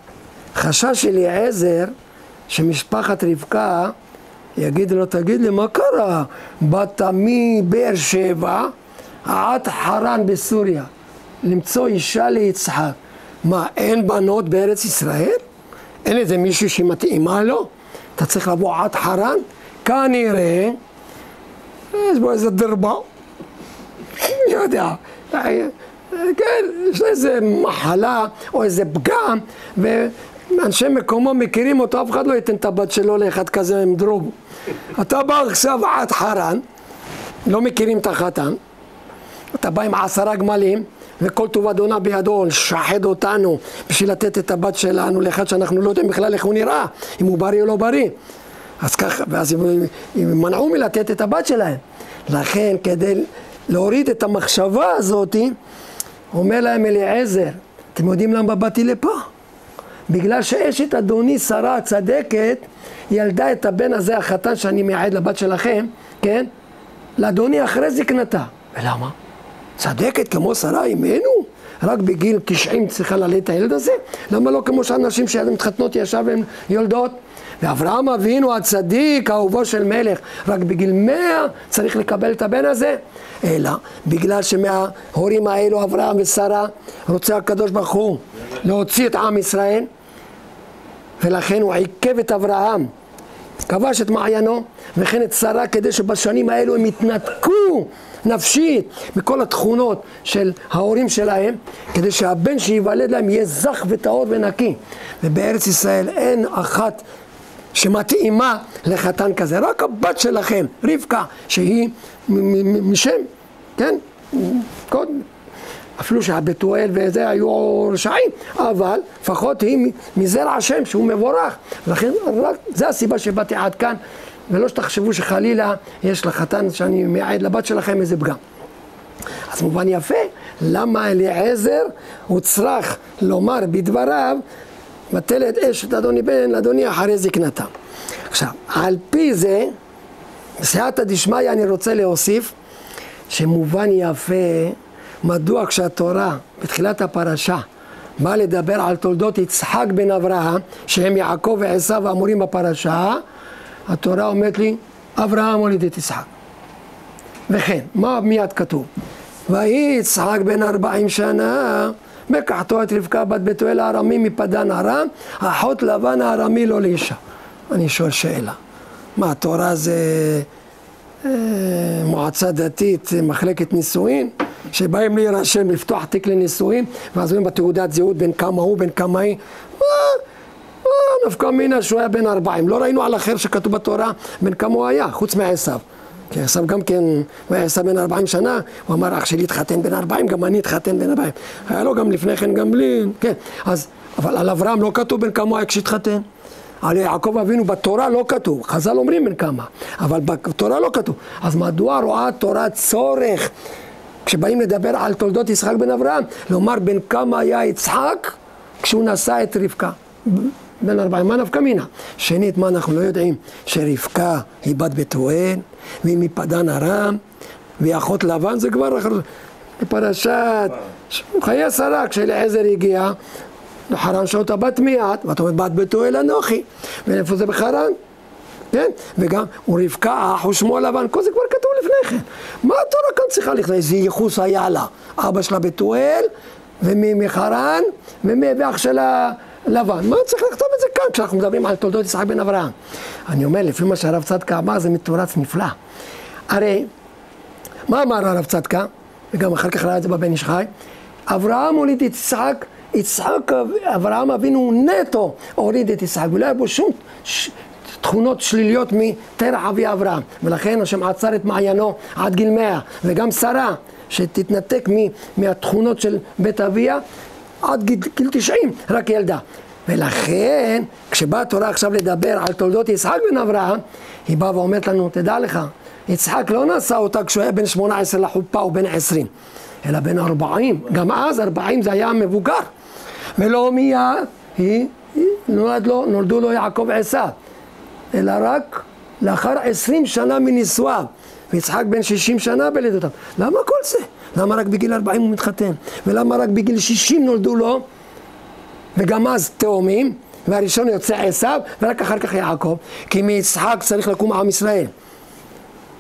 חשש אליעזר שמשפחת רבקה יגידו לו, תגיד לי מה קרה? באת מבאר שבע עד חרן בסוריה למצוא אישה ליצחק. מה, אין בנות בארץ ישראל? אין איזה מישהו שמתאימה לו? אתה צריך לבוא עד חרן? כנראה יש בו איזה דרבה, אני יודע, כן, יש לו איזה מחלה או איזה פגם, אנשי מקומו מכירים אותו, אף אחד לא ייתן את הבת שלו לאחד כזה עם דרוג. אתה בא עכשיו עד חרן, לא מכירים את החתן, אתה בא עם 10 גמלים, וכל טוב אדונה בידו, לשחד אותנו בשביל לתת את הבת שלנו לאחד שאנחנו לא יודעים בכלל איך הוא נראה, אם הוא בריא או לא בריא. אז ככה, ואז הם מנעו מלתת את הבת שלהם. לכן, כדי להוריד את המחשבה הזאת, אומר להם אליעזר, אתם יודעים למה באתי לפה? בגלל שאשת אדוני שרה הצדקת ילדה את הבן הזה החתן שאני מייעד לבת שלכם, כן? לאדוני אחרי זקנתה. ולמה? צדקת כמו שרה אימנו? רק בגיל 90 צריכה ללדת את הילד הזה? למה לא כמו שאנשים שמתחתנות ישר והן יולדות? ואברהם אבינו הצדיק, אהובו של מלך, רק בגיל 100 צריך לקבל את הבן הזה? אלא בגלל שמההורים האלו, אברהם ושרה, רוצה הקדוש ברוך הוא להוציא את עם ישראל, ולכן הוא עיכב את אברהם, כבש את מעיינו, וכן את שרה, כדי שבשנים האלו הם יתנתקו נפשית מכל התכונות של ההורים שלהם, כדי שהבן שיוולד להם יהיה זך וטהור ונקי. ובארץ ישראל אין אחת שמתאימה לחתן כזה, רק הבת שלכם, רבקה, שהיא משם, כן? אפילו שהבתואל וזה היו רשעים, אבל לפחות היא מזרע השם שהוא מבורך. לכן זה הסיבה שבאתי עד כאן, ולא שתחשבו שחלילה יש לחתן שאני מייעד לבת שלכם איזה פגם. אז מובן יפה, למה אליעזר הוא צריך לומר בדבריו, ותלד אשת אדוני בן לאדוני אחרי זקנתה. עכשיו, על פי זה, בסייעתא דשמיא אני רוצה להוסיף, שמובן יפה, מדוע כשהתורה בתחילת הפרשה באה לדבר על תולדות יצחק בן אברהם, שהם יעקב ועשיו האמורים בפרשה, התורה אומרת לי, אברהם הוליד את יצחק. וכן, מה מיד כתוב? ויהי יצחק בן 40 שנה, לקחתו את רבקה בת בתואל הארמי מפדן ארם, אחות לבן הארמי לא לאישה. אני שואל שאלה, מה התורה זה מועצה דתית, מחלקת נישואין, שבאים להירשם, לפתוח תיק לנישואין, ואז רואים בתעודת זהות בין כמה הוא, בין כמה היא, נפקא מינה שהוא היה בן 40, לא ראינו על אחר שכתוב בתורה בין כמה הוא היה, חוץ מעשיו. כי עשיו גם כן, הוא היה עשיו בן 40 שנה, הוא אמר, אח שלי התחתן בן 40, גם אני התחתן בן 40. היה לו גם לפני כן, גם בלי, כן. אז, אבל על אברהם לא כתוב בין כמה הוא היה כשהתחתן. על יעקב אבינו בתורה לא כתוב, חז"ל אומרים בין כמה, אבל בתורה לא כתוב. אז מדוע רואה התורה צורך, כשבאים לדבר על תולדות יצחק בן אברהם, לומר בין כמה היה יצחק כשהוא נשא את רבקה? בן 40, מה נפקא מינה? שנית, מה אנחנו לא יודעים? שרבקה היא בת בתואל, והיא מפדן ארם, והיא אחות לבן, זה כבר בפרשת חיי שרה, כשאליעזר הגיע, לחרן שעות הבת מיד, ואת אומרת, בת בתואל אנוכי, ואיפה זה בחרן? כן? וגם, ורבקה אח ושמו לבן, כל זה כבר כתוב לפני כן. מה התורה כאן צריכה לכתוב? איזה ייחוס היה לה? אבא שלה בתואל, ומחרן, ואח שלה לבן. מה צריך לכתוב את זה כאן כשאנחנו מדברים על תולדות יצחק בן אברהם? אני אומר, לפי מה שהרב צדקה אמר, זה מתורץ נפלא. הרי, מה אמר הרב צדקה? וגם אחר כך ראה את זה בבן איש חי. אברהם הוליד את יצחק, יצחק, אברהם אבינו נטו הוליד את יצחק, ולא היה בו שום תכונות שליליות מתרח אבי אברהם, ולכן השם עצר את מעיינו עד גיל 100, וגם שרה שתתנתק מהתכונות של בית אביה עד גיל 90, רק ילדה. ולכן כשבאה התורה עכשיו לדבר על תולדות יצחק בן אברהם, היא באה ואומרת לנו, תדע לך, יצחק לא נשא אותה כשהוא היה בן 18 לחופה או בן 20, אלא בן 40, גם אז 40 זה היה מבוגר, ולא מיד נולדו לו יעקב ועשיו, אלא רק לאחר 20 שנה מנישואיו, ויצחק בן 60 שנה בלידותיו. למה כל זה? למה רק בגיל 40 הוא מתחתן? ולמה רק בגיל 60 נולדו לו? וגם אז תאומים, והראשון יוצא עשיו, ורק אחר כך יעקב, כי מיצחק צריך לקום עם ישראל.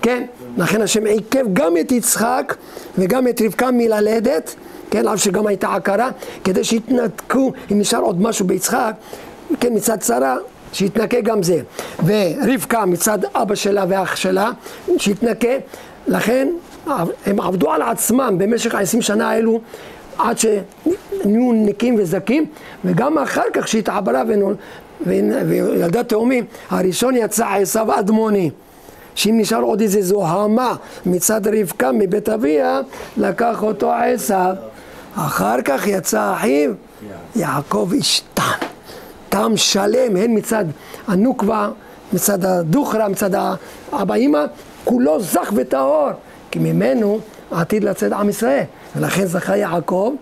כן? לכן השם עיכב גם את יצחק וגם את רבקה מללדת, כן? אף שגם הייתה עקרה, כדי שיתנתקו, אם נשאר עוד משהו ביצחק, כן, מצד שרה, שיתנקה גם זה. ורבקה מצד אבא שלה ואח שלה, שיתנקה. לכן הם עבדו על עצמם במשך 20 שנה האלו, עד שנהיו נקים וזקים, וגם אחר כך שהתעברה וילדה תאומים, הראשון יצא עשיו אדמוני, שאם נשאר עוד איזה זוהמה מצד רבקה מבית אביה, לקח אותו עשיו. אחר כך יצא אחיו יעקב איש תם שלם, הן מצד הנוקבה, מצד הדוכרה, מצד אבא אמא, כולו זך וטהור, כי ממנו עתיד לצאת עם ישראל. ולכן זכה יעקב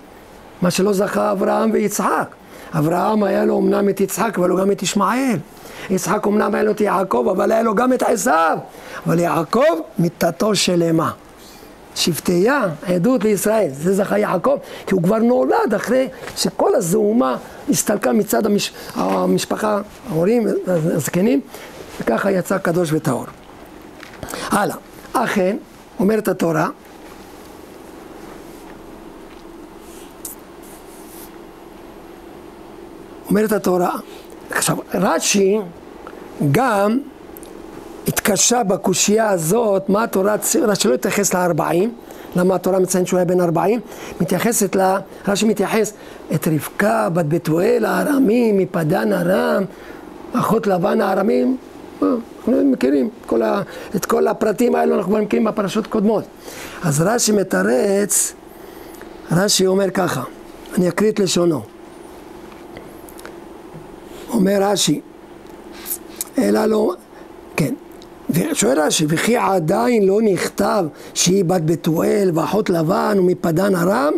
מה שלא זכה אברהם ויצחק. אברהם היה לו אמנם את יצחק, אבל לו גם את ישמעאל. יצחק אמנם היה לו את יעקב, אבל היה לו גם את עשיו. אבל יעקב מיתתו שלמה. שבטיה, עדות לישראל, זה זכה יעקב, כי הוא כבר נולד אחרי שכל הזהומה הסתלקה מצד המשפחה, ההורים, הזקנים, וככה יצא קדוש וטהור. הלאה, אכן, אומרת התורה, אומרת התורה, עכשיו רש"י גם התקשה בקושייה הזאת, מה התורה, רש"י לא התייחס ל-40, למה התורה מציין שהוא היה בן 40, מתייחסת לה, רש"י מתייחס את רבקה בת בתואל הארמי מפדן ארם, אחות לבן הארמים, אנחנו מכירים את כל הפרטים האלו, אנחנו כבר מכירים בפרשות קודמות. אז רש"י מתרץ, רש"י אומר ככה, אני אקריא את לשונו. אומר רש"י, אלא לא, כן, ושואל רש"י, וכי עדיין לא נכתב שהיא בת בתואל ואחות לבן ומפדן ארם,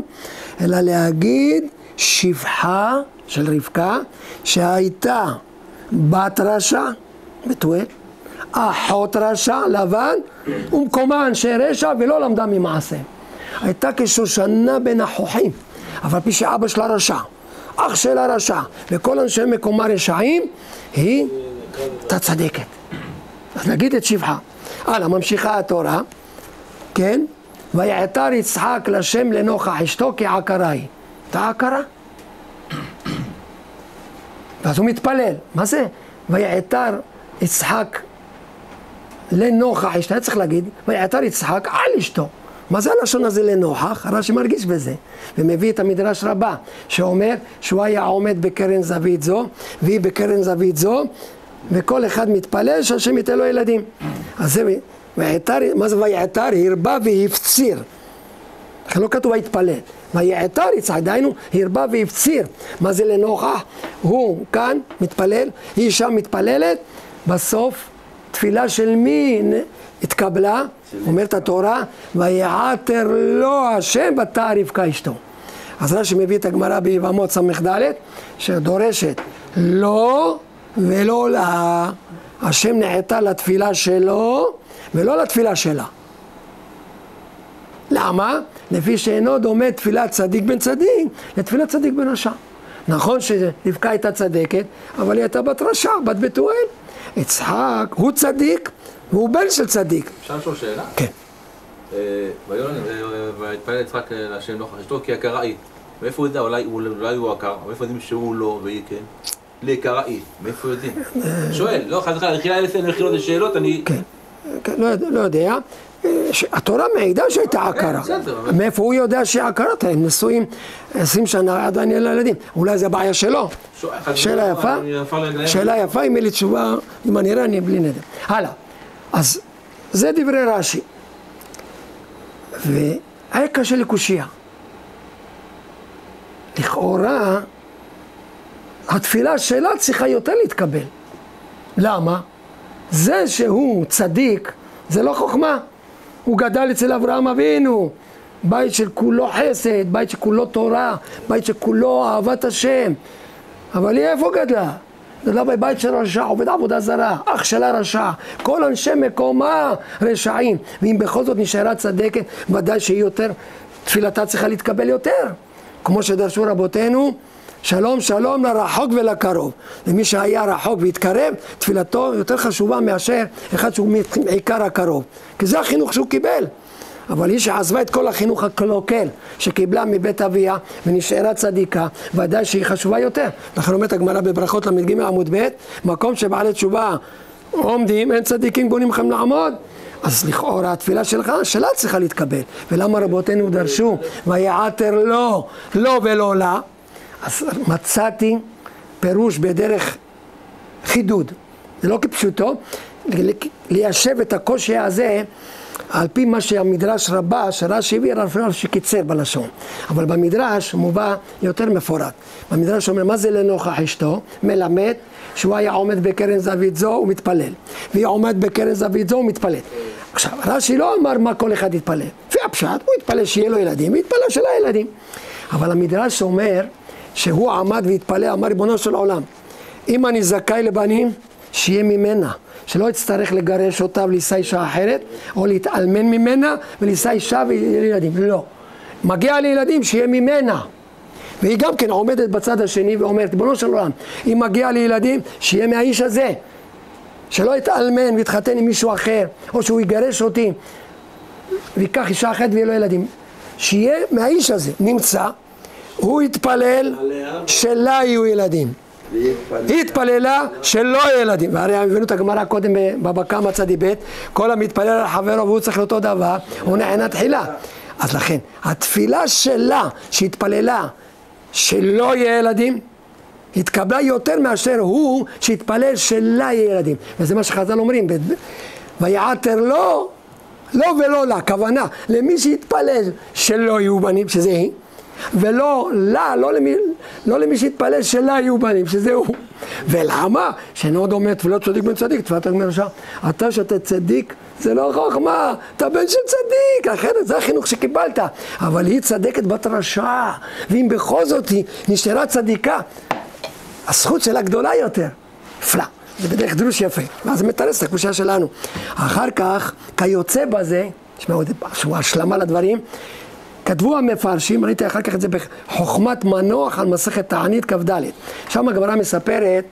אלא להגיד שבחה של רבקה שהייתה בת רשע בתואל, אחות רשע לבן ומקומה אנשי רשע ולא למדה ממעשה. הייתה כשושנה בין החוכים, אבל פי שאבא שלה רשע, אח שלה רשע, וכל אנשי מקומה רשעים, היא הייתה צדקת. אז נגיד את שבחה. הלאה, ממשיכה התורה, כן? ויעתר יצחק לשם לנוכח אשתו כי עקרה היא. הייתה עקרה? ואז הוא מתפלל. מה זה? ויעתר יצחק לנוכח אשתו, צריך להגיד, ויעתר יצחק על אשתו. מה זה הלשון הזה לנוכח? רש"י מרגיש בזה, ומביא את המדרש רבה, שאומר שהוא היה עומד בקרן זווית זו, והיא בקרן זווית זו, וכל אחד מתפלל שהשם ייתן לו ילדים. אז זה, ויעתר, מה זה ויעתר? הרבה והפציר. לא כתוב ויתפלל. ויעתר יצחק, דהיינו, הרבה והפציר. מה זה לנוכח? הוא כאן מתפלל, היא שם מתפללת, בסוף תפילה של מי התקבלה? אומרת התורה, ויעתר לו השם בתא רבקה אשתו. אז רש"י מביא את הגמרא ביבמות ס"ד, שדורשת לא ולא לה. השם נעתה לתפילה שלו ולא לתפילה שלה. למה? לפי שאינו דומה תפילת צדיק בן צדיק לתפילת צדיק בן רשע. נכון שרבקה הייתה צדקת, אבל היא הייתה בת רשע, בת בתואל. יצחק הוא צדיק והוא בן של צדיק. אפשר לשאול שאלה? כן. ויתפלל יצחק להשם נוכח אשתו כי עקרה היא. מאיפה הוא יודע? אולי הוא עקר, מאיפה יודעים שהוא לא והיא כן? לעקרה היא, מאיפה יודעים? שואל, לא חד וחלק, נחילה אלף שאלות, אני... כן, לא יודע. התורה מעידה שהייתה עקרה. מאיפה הוא יודע שהיא עקרה? הם נשואים 20 שנה עדיין אין לילדים. אולי זה הבעיה שלו. שאלה יפה. שאלה יפה, אם אין לי תשובה, אם אני אראה, אני בלי נדר. הלאה. אז זה דברי רש"י. והיה קשה לקושייה. לכאורה, התפילה שלה צריכה יותר להתקבל. למה? זה שהוא צדיק, זה לא חוכמה. הוא גדל אצל אברהם אבינו, בית של כולו חסד, בית שכולו תורה, בית שכולו אהבת השם. אבל היא איפה גדלה? גדלה בבית של רשע, עובד עבודה זרה, אח שלה רשע, כל אנשי מקומה רשעים. ואם בכל זאת נשארה צדקת, ודאי שהיא יותר, תפילתה צריכה להתקבל יותר. כמו שדרשו רבותינו, שלום שלום לרחוק ולקרוב. למי שהיה רחוק והתקרב, תפילתו יותר חשובה מאשר אחד שהוא מעיקר הקרוב. כי זה החינוך שהוא קיבל. אבל היא שעזבה את כל החינוך הקלוקל שקיבלה מבית אביה ונשארה צדיקה, ודאי שהיא חשובה יותר. לכן אומרת הגמרא בברכות ל"ג עמוד ב', מקום שבעלי תשובה עומדים, אין צדיקים בונים לכם לעמוד. אז לכאורה התפילה שלך, שלה צריכה להתקבל. ולמה רבותינו דרשו, ויעתר לא, לא ולא לה, אז מצאתי פירוש בדרך חידוד. זה לא כפשוטו, ליישב את הקושי הזה, על פי מה שהמדרש רבה, שרש"י הביא, רש"י קיצר בלשון. אבל במדרש מובא יותר מפורט. במדרש אומר, מה זה לנוכח אשתו? מלמד שהוא היה עומד בקרן זווית זו ומתפלל. והיא עומד בקרן זווית זו ומתפלל. עכשיו, רש"י לא אמר מה כל אחד יתפלל. לפי הפשט, הוא יתפלל שיהיה לו ילדים, ויתפלל של הילדים. אבל המדרש אומר שהוא עמד והתפלל, אמר ריבונו של עולם, אם אני זכאי לבנים, שיהיה ממנה. שלא יצטרך לגרש אותה ולישא אישה אחרת, או להתאלמן ממנה ולישא אישה וילדים. לא. מגיע לילדים שיהיה ממנה. והיא גם כן עומדת בצד השני ואומרת, ריבונו של עולם, אם מגיע לילדים, שיהיה מהאיש הזה. שלא יתאלמן ויתחתן עם מישהו אחר, או שהוא יגרש אותי, ויקח אישה אחרת ויהיה לו ילדים. שיהיה מהאיש הזה. נמצא, הוא יתפלל שלה יהיו ילדים. היא התפללה שלא ילדים, והרי הבאנו את הגמרא קודם בבא קמא צדי ב', כל המתפלל על חברו והוא צריך לאותו דבר, הוא נענה תחילה. אז לכן, התפילה שלה שהתפללה שלא יהיה ילדים, התקבלה יותר מאשר הוא שהתפלל שלה יהיה ילדים. וזה מה שחז"ל אומרים, ויעתר לא, לא ולא לה, כוונה, למי שהתפלל שלא יהיו בנים, שזה היא, ולא לה, לא למי שהתפלל שלה יהיו בנים, שזה הוא. ולמה? שאינו דומה תפילת צדיק בן צדיק, תפילת הגמר רשע. אתה שאתה צדיק, זה לא חוכמה, אתה בן של צדיק, אחרת זה החינוך שקיבלת. אבל היא צדקת בת רשע, ואם בכל זאת היא נשארה צדיקה, הזכות שלה גדולה יותר. נפלא, זה בדרך דרוש יפה, ואז זה מתרס את הקושייה שלנו. אחר כך, כיוצא בזה, תשמעו, שהוא השלמה לדברים, כתבו המפרשים, ראיתי אחר כך את זה בחוכמת מנוח על מסכת תענית כ"ד. שם הגמרא מספרת,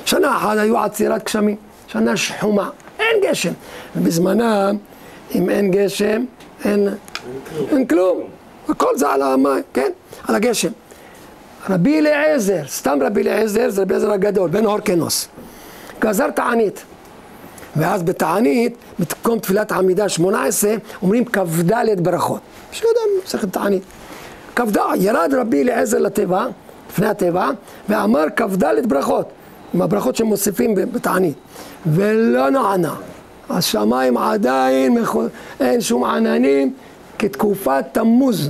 שנה אחת היו עצירת גשמים, שנה שחומה, אין גשם. ובזמנם, אם אין גשם, אין כלום. הכל זה על המים, כן? על הגשם. רבי אליעזר, סתם רבי אליעזר, זה רבי אליעזר הגדול, בן הורקנוס. גזר תענית. ואז בתענית, במקום תפילת עמידה 18, אומרים כ"ד ברכות. שיודע, מסכת תענית. ירד רבי אליעזר לטבע, לפני הטבע, ואמר כ"ד ברכות, עם הברכות שמוסיפים בתענית. ולא נענה. השמיים עדיין, אין שום עננים, כתקופת תמוז.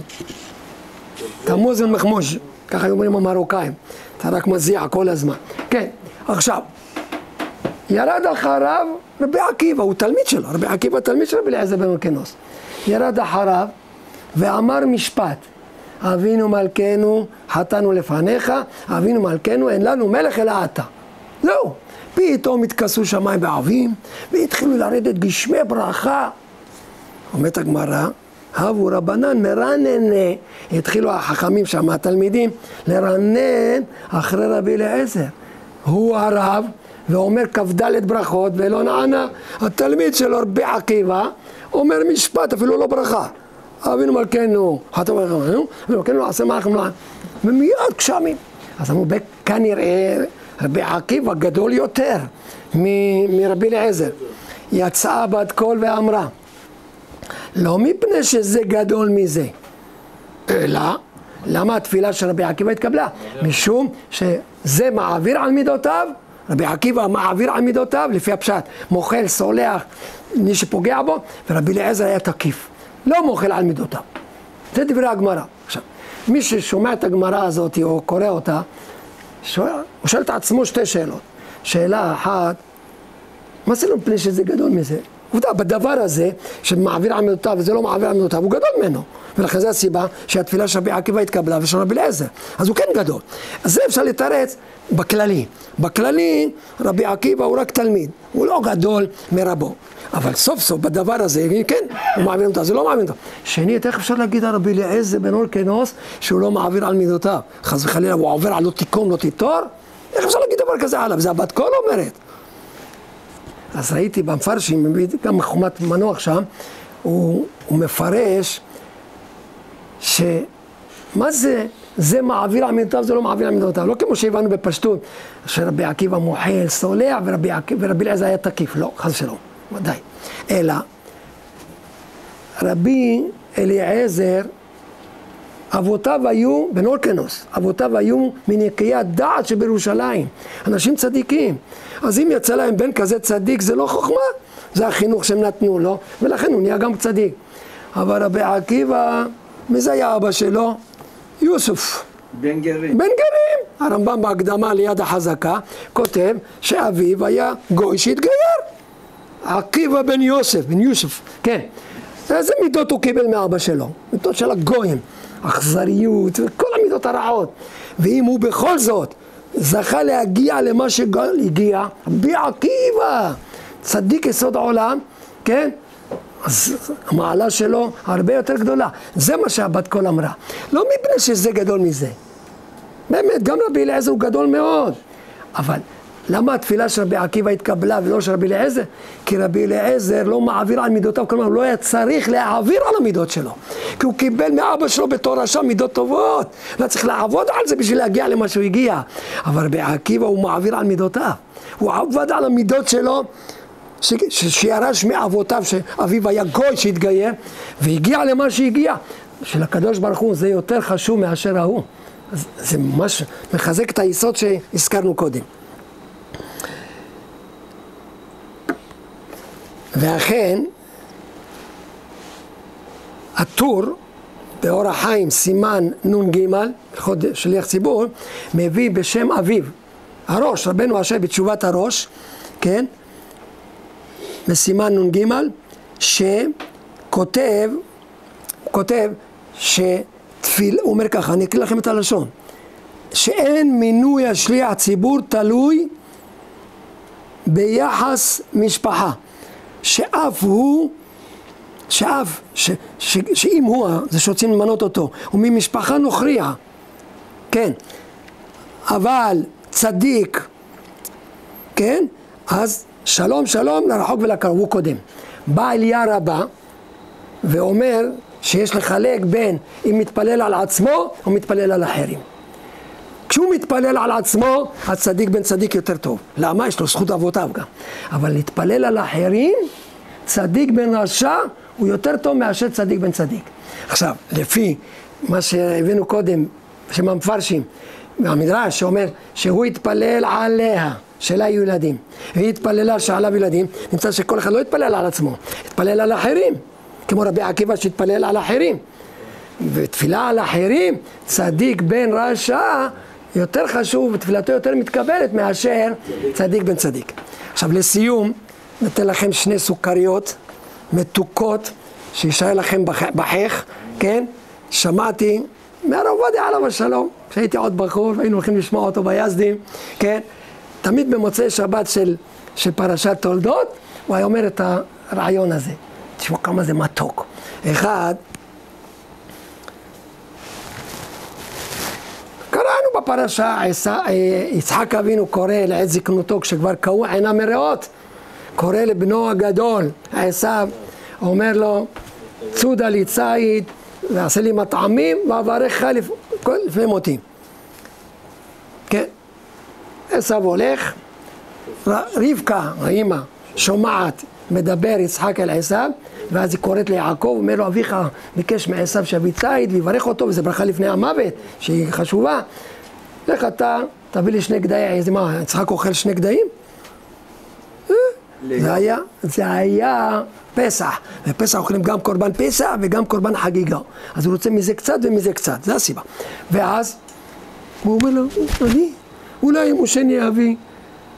תמוז ומחמוז', ככה אומרים המרוקאים. אתה רק מזיע כל הזמן. כן, עכשיו. ירד אחריו רבי עקיבא, הוא תלמיד שלו, רבי עקיבא תלמיד של רבי אליעזר בן הורקנוס. ירד אחריו ואמר משפט, אבינו מלכנו חטאנו לפניך, אבינו מלכנו אין לנו מלך אלא אתה. זהו, פתאום התכסו שמיים בעבים והתחילו לרדת גשמי ברכה. אומרת הגמרא, הבו רבנן מרננה, התחילו החכמים שם, התלמידים, לרנן אחרי רבי אליעזר. הוא הרב, ואומר כ"ד ברכות ולא נענה. התלמיד שלו רבי עקיבא אומר משפט, אפילו לא ברכה. אבינו מלכנו חטאנו לפניך, ומלכנו עשה מעליכם לעם. ומיד גשמים. אז אמרו, כנראה רבי עקיבא גדול יותר מרבי אליעזר. יצאה בת קול ואמרה, לא מפני שזה גדול מזה, אלא למה התפילה של רבי עקיבא התקבלה? משום שזה מעביר על מידותיו, רבי עקיבא מעביר על מידותיו, לפי הפשט, מוחל, סולח, מי שפוגע בו, ורבי אליעזר היה תקיף, לא מוחל על מידותיו. זה דברי הגמרא. עכשיו, מי ששומע את הגמרא הזאת או קורא אותה, הוא שואל את עצמו שתי שאלות. שאלה אחת, מה זה לא מפני שזה גדול מזה? עובדה, בדבר הזה, שמעביר על מידותיו וזה לא מעביר על מידותיו, הוא גדול ממנו. ולכן זו הסיבה שהתפילה של רבי עקיבא התקבלה ושל רבי אליעזר. אז הוא כן גדול. אז זה אפשר לתרץ בכללי. בכללי, רבי עקיבא הוא רק תלמיד. הוא לא גדול מרבו. אבל סוף סוף בדבר הזה, כן, הוא מעביר אותו, זה לא מעביר אותו. שנית, איך אפשר להגיד על רבי אליעזר בן הורקנוס שהוא לא מעביר על מידותיו? חס וחלילה, הוא עובר על לא תיקון, לא תיטור? איך אפשר להגיד דבר כזה עליו? זה הבת קול אומרת. אז ראיתי במפרשים, גם בחוכמת מנוח שם, הוא מפרש שמה זה מעביר על מידותיו, זה לא מעביר על מידותיו. לא כמו שהבנו בפשטות, שרבי עקיבא מוחל, סולח, ורבי אליעזר היה תקיף. לא, חס ושלום. ודאי. אלא, רבי אליעזר, אבותיו היו, בנורקנוס, אבותיו היו מנקיי הדעת שבירושלים, אנשים צדיקים. אז אם יצא להם בן כזה צדיק, זה לא חוכמה, זה החינוך שהם נתנו לו, ולכן הוא נהיה גם צדיק. אבל רבי עקיבא, מי זה היה אבא שלו? יוסף. בן גרים. בן גרים. הרמב"ם בהקדמה ליד החזקה, כותב שאביו היה גוי שהתגייר. עקיבא בן יוסף, כן. איזה מידות הוא קיבל מאבא שלו? מידות של הגויים, אכזריות וכל המידות הרעות. ואם הוא בכל זאת זכה להגיע למה שהגיע, רבי עקיבא, צדיק יסוד העולם, כן? אז המעלה שלו הרבה יותר גדולה. זה מה שהבת קול אמרה. לא מפני שזה גדול מזה. באמת, גם רבי אליעזר הוא גדול מאוד. אבל למה התפילה של רבי עקיבא התקבלה ולא של רבי אליעזר? כי רבי אליעזר לא מעביר על מידותיו, כלומר הוא לא היה צריך להעביר על המידות שלו. כי הוא קיבל מאבא שלו בתור רשע מידות טובות. לא צריך לעבוד על זה בשביל להגיע למה שהוא הגיע. אבל רבי עקיבא הוא מעביר על מידותיו. הוא עבד על המידות שלו, שירש מאבותיו, שאביו היה גוי שהתגייר, והגיע למה שהגיע. של הקדוש ברוך הוא זה יותר חשוב מאשר ההוא. זה ממש מחזק את היסוד שהזכרנו קודם. ואכן, הטור באור החיים סימן נ"ג, שליח ציבור, מביא בשם אביו, הראש, רבנו אשר בתשובת הראש, כן? בסימן נ"ג, שכותב, הוא אומר ככה, אני אקריא לכם את הלשון, שאין מינוי השליח ציבור תלוי ביחס משפחה, שאם הוא, זה שרוצים למנות אותו, הוא ממשפחה נוכריה, כן, אבל צדיק, כן, אז שלום שלום לרחוק ולקרוב, הוא קודם. בא אליה רבה ואומר שיש לחלק בין אם מתפלל על עצמו או מתפלל על אחרים. כשהוא מתפלל על עצמו, הצדיק בן צדיק יותר טוב. למה? יש לו זכות אבותיו גם. אבל להתפלל על אחרים, צדיק בן רשע הוא יותר טוב מאשר צדיק בן צדיק. עכשיו, לפי מה שהבאנו קודם, שמפרשים, מהמדרש שאומר שהוא התפלל עליה, שלה יהיו ילדים, והיא התפללה שעליו ילדים, נמצא שכל אחד לא התפלל על עצמו, התפלל על אחרים, כמו רבי עקיבא שהתפלל על אחרים. ותפילה על אחרים, צדיק בן רשע יותר חשוב, ותפילתו יותר מתקבלת מאשר צדיק בן צדיק. עכשיו לסיום, נתן לכם שני סוכריות מתוקות, שישאר לכם בחך, כן? שמעתי מהרב עובדיה עליו השלום, כשהייתי עוד בחור, היינו הולכים לשמוע אותו ביזדים, כן? תמיד במוצאי שבת של פרשת תולדות, הוא היה אומר את הרעיון הזה. תשמעו כמה זה מתוק. אחד, קראנו בפרשה, יצחק אבינו קורא לעת זקנותו, כשכבר קהו עיניו מראות, קורא לבנו הגדול, עשיו, אומר לו, צודה לי ציד, ועשה לי מטעמים, ואברך לפני מותי. כן? עשיו הולך, רבקה, האמא, שומעת, מדבר יצחק אל עשיו, ואז היא קוראת ליעקב, אומר לו, אביך ביקש מעשיו שיביא ציד, ויברך אותו, וזה ברכה לפני המוות, שהיא חשובה. לך אתה, תביא לי 2 גדיים, איזה מה, יצחק אוכל 2 גדיים? זה היה פסח, בפסח אוכלים גם קורבן פסח וגם קורבן חגיגה. אז הוא רוצה מזה קצת ומזה קצת, זה הסיבה. ואז הוא אומר לו, אולי משה אבי,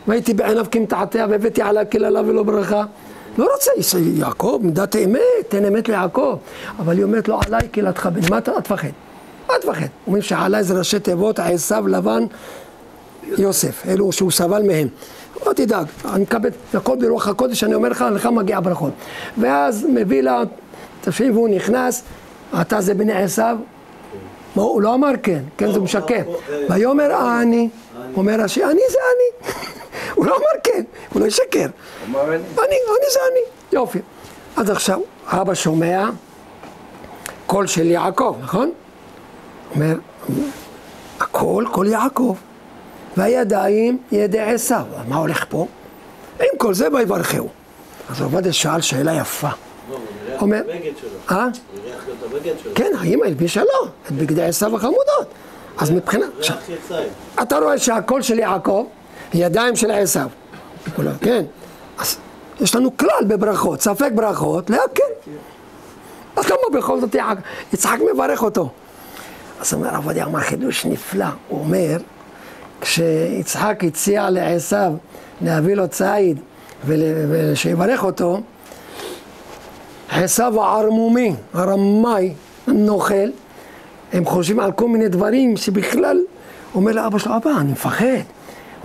והייתי בעיניו כמתעתע והבאתי עליו קללה ולא ברכה. לא רוצה, יעקב, מידת האמת, תן אמת ליעקב. אבל היא אומרת לו, עליי קללתך בן, מה אתה תפחד? מה תפחד? אומרים שעליי זה ראשי תיבות, עשיו, לבן, יוסף, אלו שהוא סבל מהם. לא תדאג, אני מקבל הכל ברוח הקודש, אני אומר לך מגיע ברכות. ואז מביא לה, תפשיב, והוא נכנס, אתה זה בני עשיו, הוא לא אמר כן, כן זה משקר. ויאמר אני, אומר רש"י, אני זה אני. הוא לא אמר כן, הוא לא ישקר. אני זה אני, יופי. אז עכשיו, אבא שומע קול של יעקב, נכון? אומר, הקול, קול יעקב. והידיים ידי עשיו. מה הולך פה? עם כל זה ויברכהו. אז עובדיה שאל שאלה יפה. לא, הוא אומר- נראה את הבגד שלו. אה? הוא נראה את הבגד שלו. כן, האמא הלבישה לו את בגדי עשיו החמודות. אז מבחינת... עכשיו, ריח יציים. אתה רואה שהקול של יעקב, ידיים של עשיו. כן? אז יש לנו כלל בברכות, ספק ברכות, להקל. אז למה בכל זאת יצחק מברך אותו? אז אומר עובדיה אמר חידוש נפלא, הוא אומר, כשיצחק הציע לעשיו להביא לו ציד ושיברך אותו, עשיו הערמומי, הרמאי, הנוכל, הם חושבים על כל מיני דברים שבכלל, אומר לאבא שלו, אבא, אני מפחד,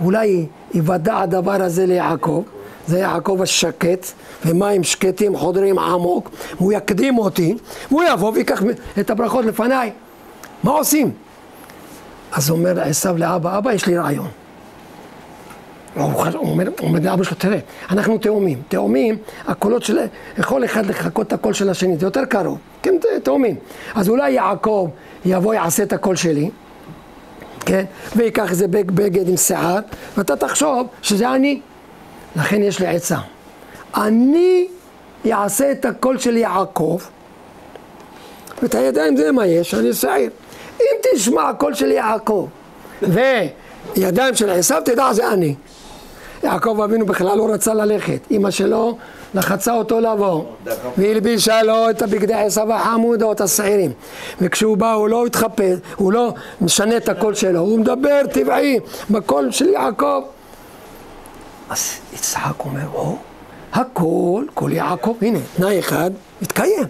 אולי יוודע הדבר הזה ליעקב, זה יעקב השקט, ומים שקטים חודרים עמוק, והוא יקדים אותי, והוא יבוא ויקח את הברכות לפניי. מה עושים? אז אומר עשיו לאבא, אבא, יש לי רעיון. הוא אומר לאבא שלו, תראה, אנחנו תאומים. תאומים, הקולות של... יכול אחד לחכות את הקול של השני, זה יותר קרוב. כן, תאומים. אז אולי יעקב יבוא, יעשה את הקול שלי, כן? ויקח איזה בגד עם שיער, ואתה תחשוב שזה אני. לכן יש לי עצה. אני יעשה את הקול של יעקב, ואת הידיים זה מה יש, אני שעיר. אם תשמע הקול של יעקב וידיים של עשיו, תדע זה אני. יעקב אבינו בכלל לא רצה ללכת, אמא שלו לחצה אותו לבוא, והלבישה לו את הבגדי עשיו החמודות השעירים, וכשהוא בא הוא לא התחפש, הוא לא משנה את הקול שלו, הוא מדבר טבעי בקול של יעקב. אז יצחק אומר, הקול, קול יעקב, הנה, תנאי אחד, מתקיים.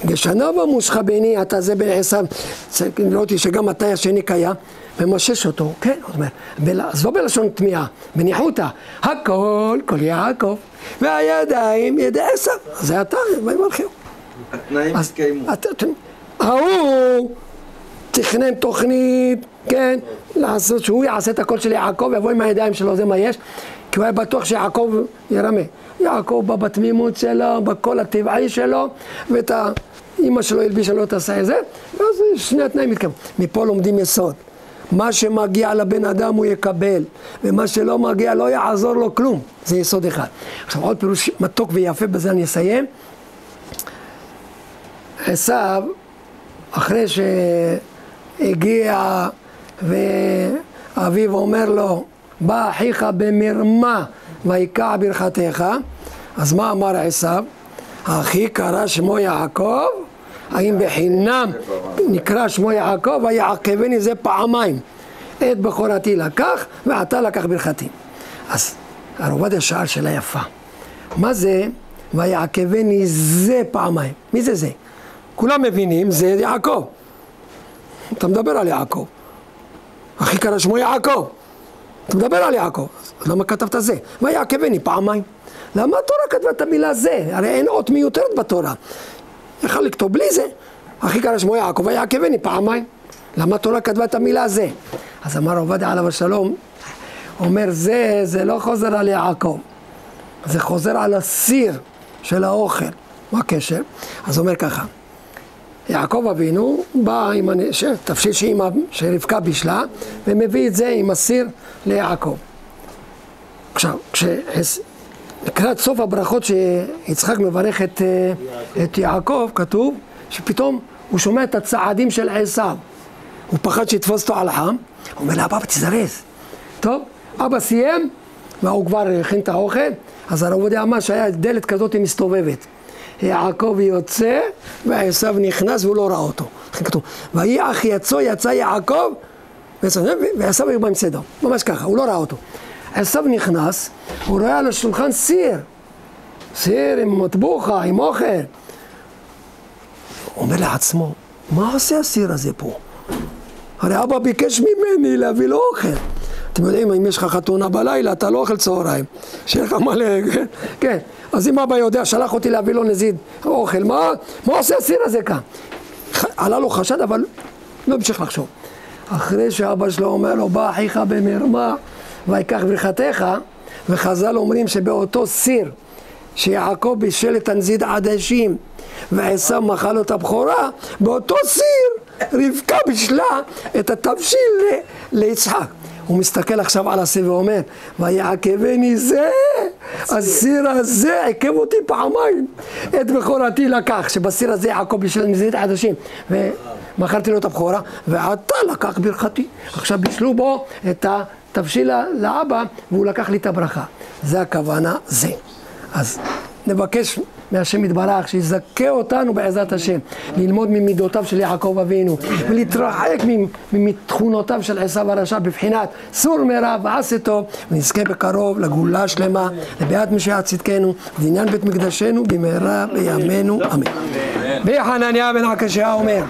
גשנה במושך ביני, אתה זה בן עשיו, ראיתי שגם אתה השני קיים, ומשש אותו, כן, זאת אומרת, זו בלשון תמיהה, בניחותא, הקול, קול יעקב, והידיים, ידי עשיו, זה אתה, ויברכהו. התנאים התקיימו. ההוא תכנן תוכנית, כן, לעשות שהוא יעשה את הקול של יעקב, יבוא עם הידיים שלו, זה מה יש, כי הוא היה בטוח שיעקב ירמה. יעקב בא בתמימות שלו, בקול הטבעי שלו, ואת האמא שלו הלבישה לו את השעיר הזה, ואז שני התנאים מתקיימים. מפה לומדים יסוד. מה שמגיע לבן אדם הוא יקבל, ומה שלא מגיע לא יעזור לו כלום. זה יסוד אחד. עכשיו עוד פירוש מתוק ויפה, בזה אני אסיים. עשיו, אחרי שהגיע ואביו אומר לו, בא אחיך במרמה ויקע ברכתך, אז מה אמר עשיו? אחי קרא שמו יעקב, האם בחינם נקרא שמו יעקב, ויעקבני זה פעמיים, את בכורתי לקח ואתה לקח ברכתי. אז הרב עובדיה שאל שאלה יפה, מה זה ויעקבני זה פעמיים? מי זה זה? כולם מבינים, זה יעקב, אתה מדבר על יעקב, אחי קרא שמו יעקב, אתה מדבר על יעקב, אז למה כתבת זה? ויעקבני פעמיים. למה התורה כתבה את המילה זה? הרי אין אות מיותרת בתורה. יכול לכתוב בלי זה. אחי קרא שמו יעקב ויעקבני פעמיים. למה התורה כתבה את המילה זה? אז אמר עובדיה עליו השלום, אומר זה לא חוזר על יעקב, זה חוזר על הסיר של האוכל. מה הקשר? אז אומר ככה, יעקב אבינו בא עם תבשיל שרבקה בישלה, ומביא את זה עם הסיר ליעקב. עכשיו, לקראת סוף הברכות שיצחק מברך את יעקב, כתוב שפתאום הוא שומע את הצעדים של עשיו. הוא פחד שיתפוס אותו על החם, הוא אומר לאבא, תזרז. טוב, אבא סיים, והוא כבר הכין את האוכל, אז הרב עובדיה אמר שהיה דלת כזאת מסתובבת. יעקב יוצא, ועשיו נכנס והוא לא ראה אותו. כתוב, ויהי אח יצא יעקב, ועשיו היו במצדו. ממש ככה, הוא לא ראה אותו. עשיו נכנס, הוא רואה על השולחן סיר עם מטבוחה, עם אוכל. הוא אומר לעצמו, מה עושה הסיר הזה פה? הרי אבא ביקש ממני להביא לו אוכל. אתם יודעים, אם יש לך חתונה בלילה, אתה לא אוכל צהריים. שיהיה לך מלא, כן. אז אם אבא יודע, שלח אותי להביא לו נזיד אוכל, מה עושה הסיר הזה כאן? עלה לו חשד, אבל לא המשיך לחשוב. אחרי שאבא שלו אומר לו, בא אחיך במרמה, ויקח ברכתך, וחז"ל אומרים שבאותו סיר, שיעקב בישל את הנזיד עדשים, ועשיו מחל לו את הבכורה, באותו סיר, רבקה בישלה את התבשיל ליצחק. הוא מסתכל עכשיו על הסיר ואומר, ויעכבני זה, הסיר הזה עיכב אותי פעמיים. את בכורתי לקח, שבסיר הזה יעקב בשביל מזית עדשים, ומכרתי לו את הבכורה, ועתה לקח ברכתי. עכשיו בישלו בו את התבשיל לאבא, והוא לקח לי את הברכה. זה הכוונה זה. אז נבקש מהשם יתברך שיזכה אותנו בעזרת השם ללמוד ממידותיו של יעקב אבינו ולהתרחק מתכונותיו של עשיו הרשע בבחינת סור מרע ועשה טוב, ונזכה בקרוב לגאולה שלמה לביאת משיח צדקנו ובעניין בית מקדשנו במהרה בימינו אמן. וחנניה בן עקשיא אומר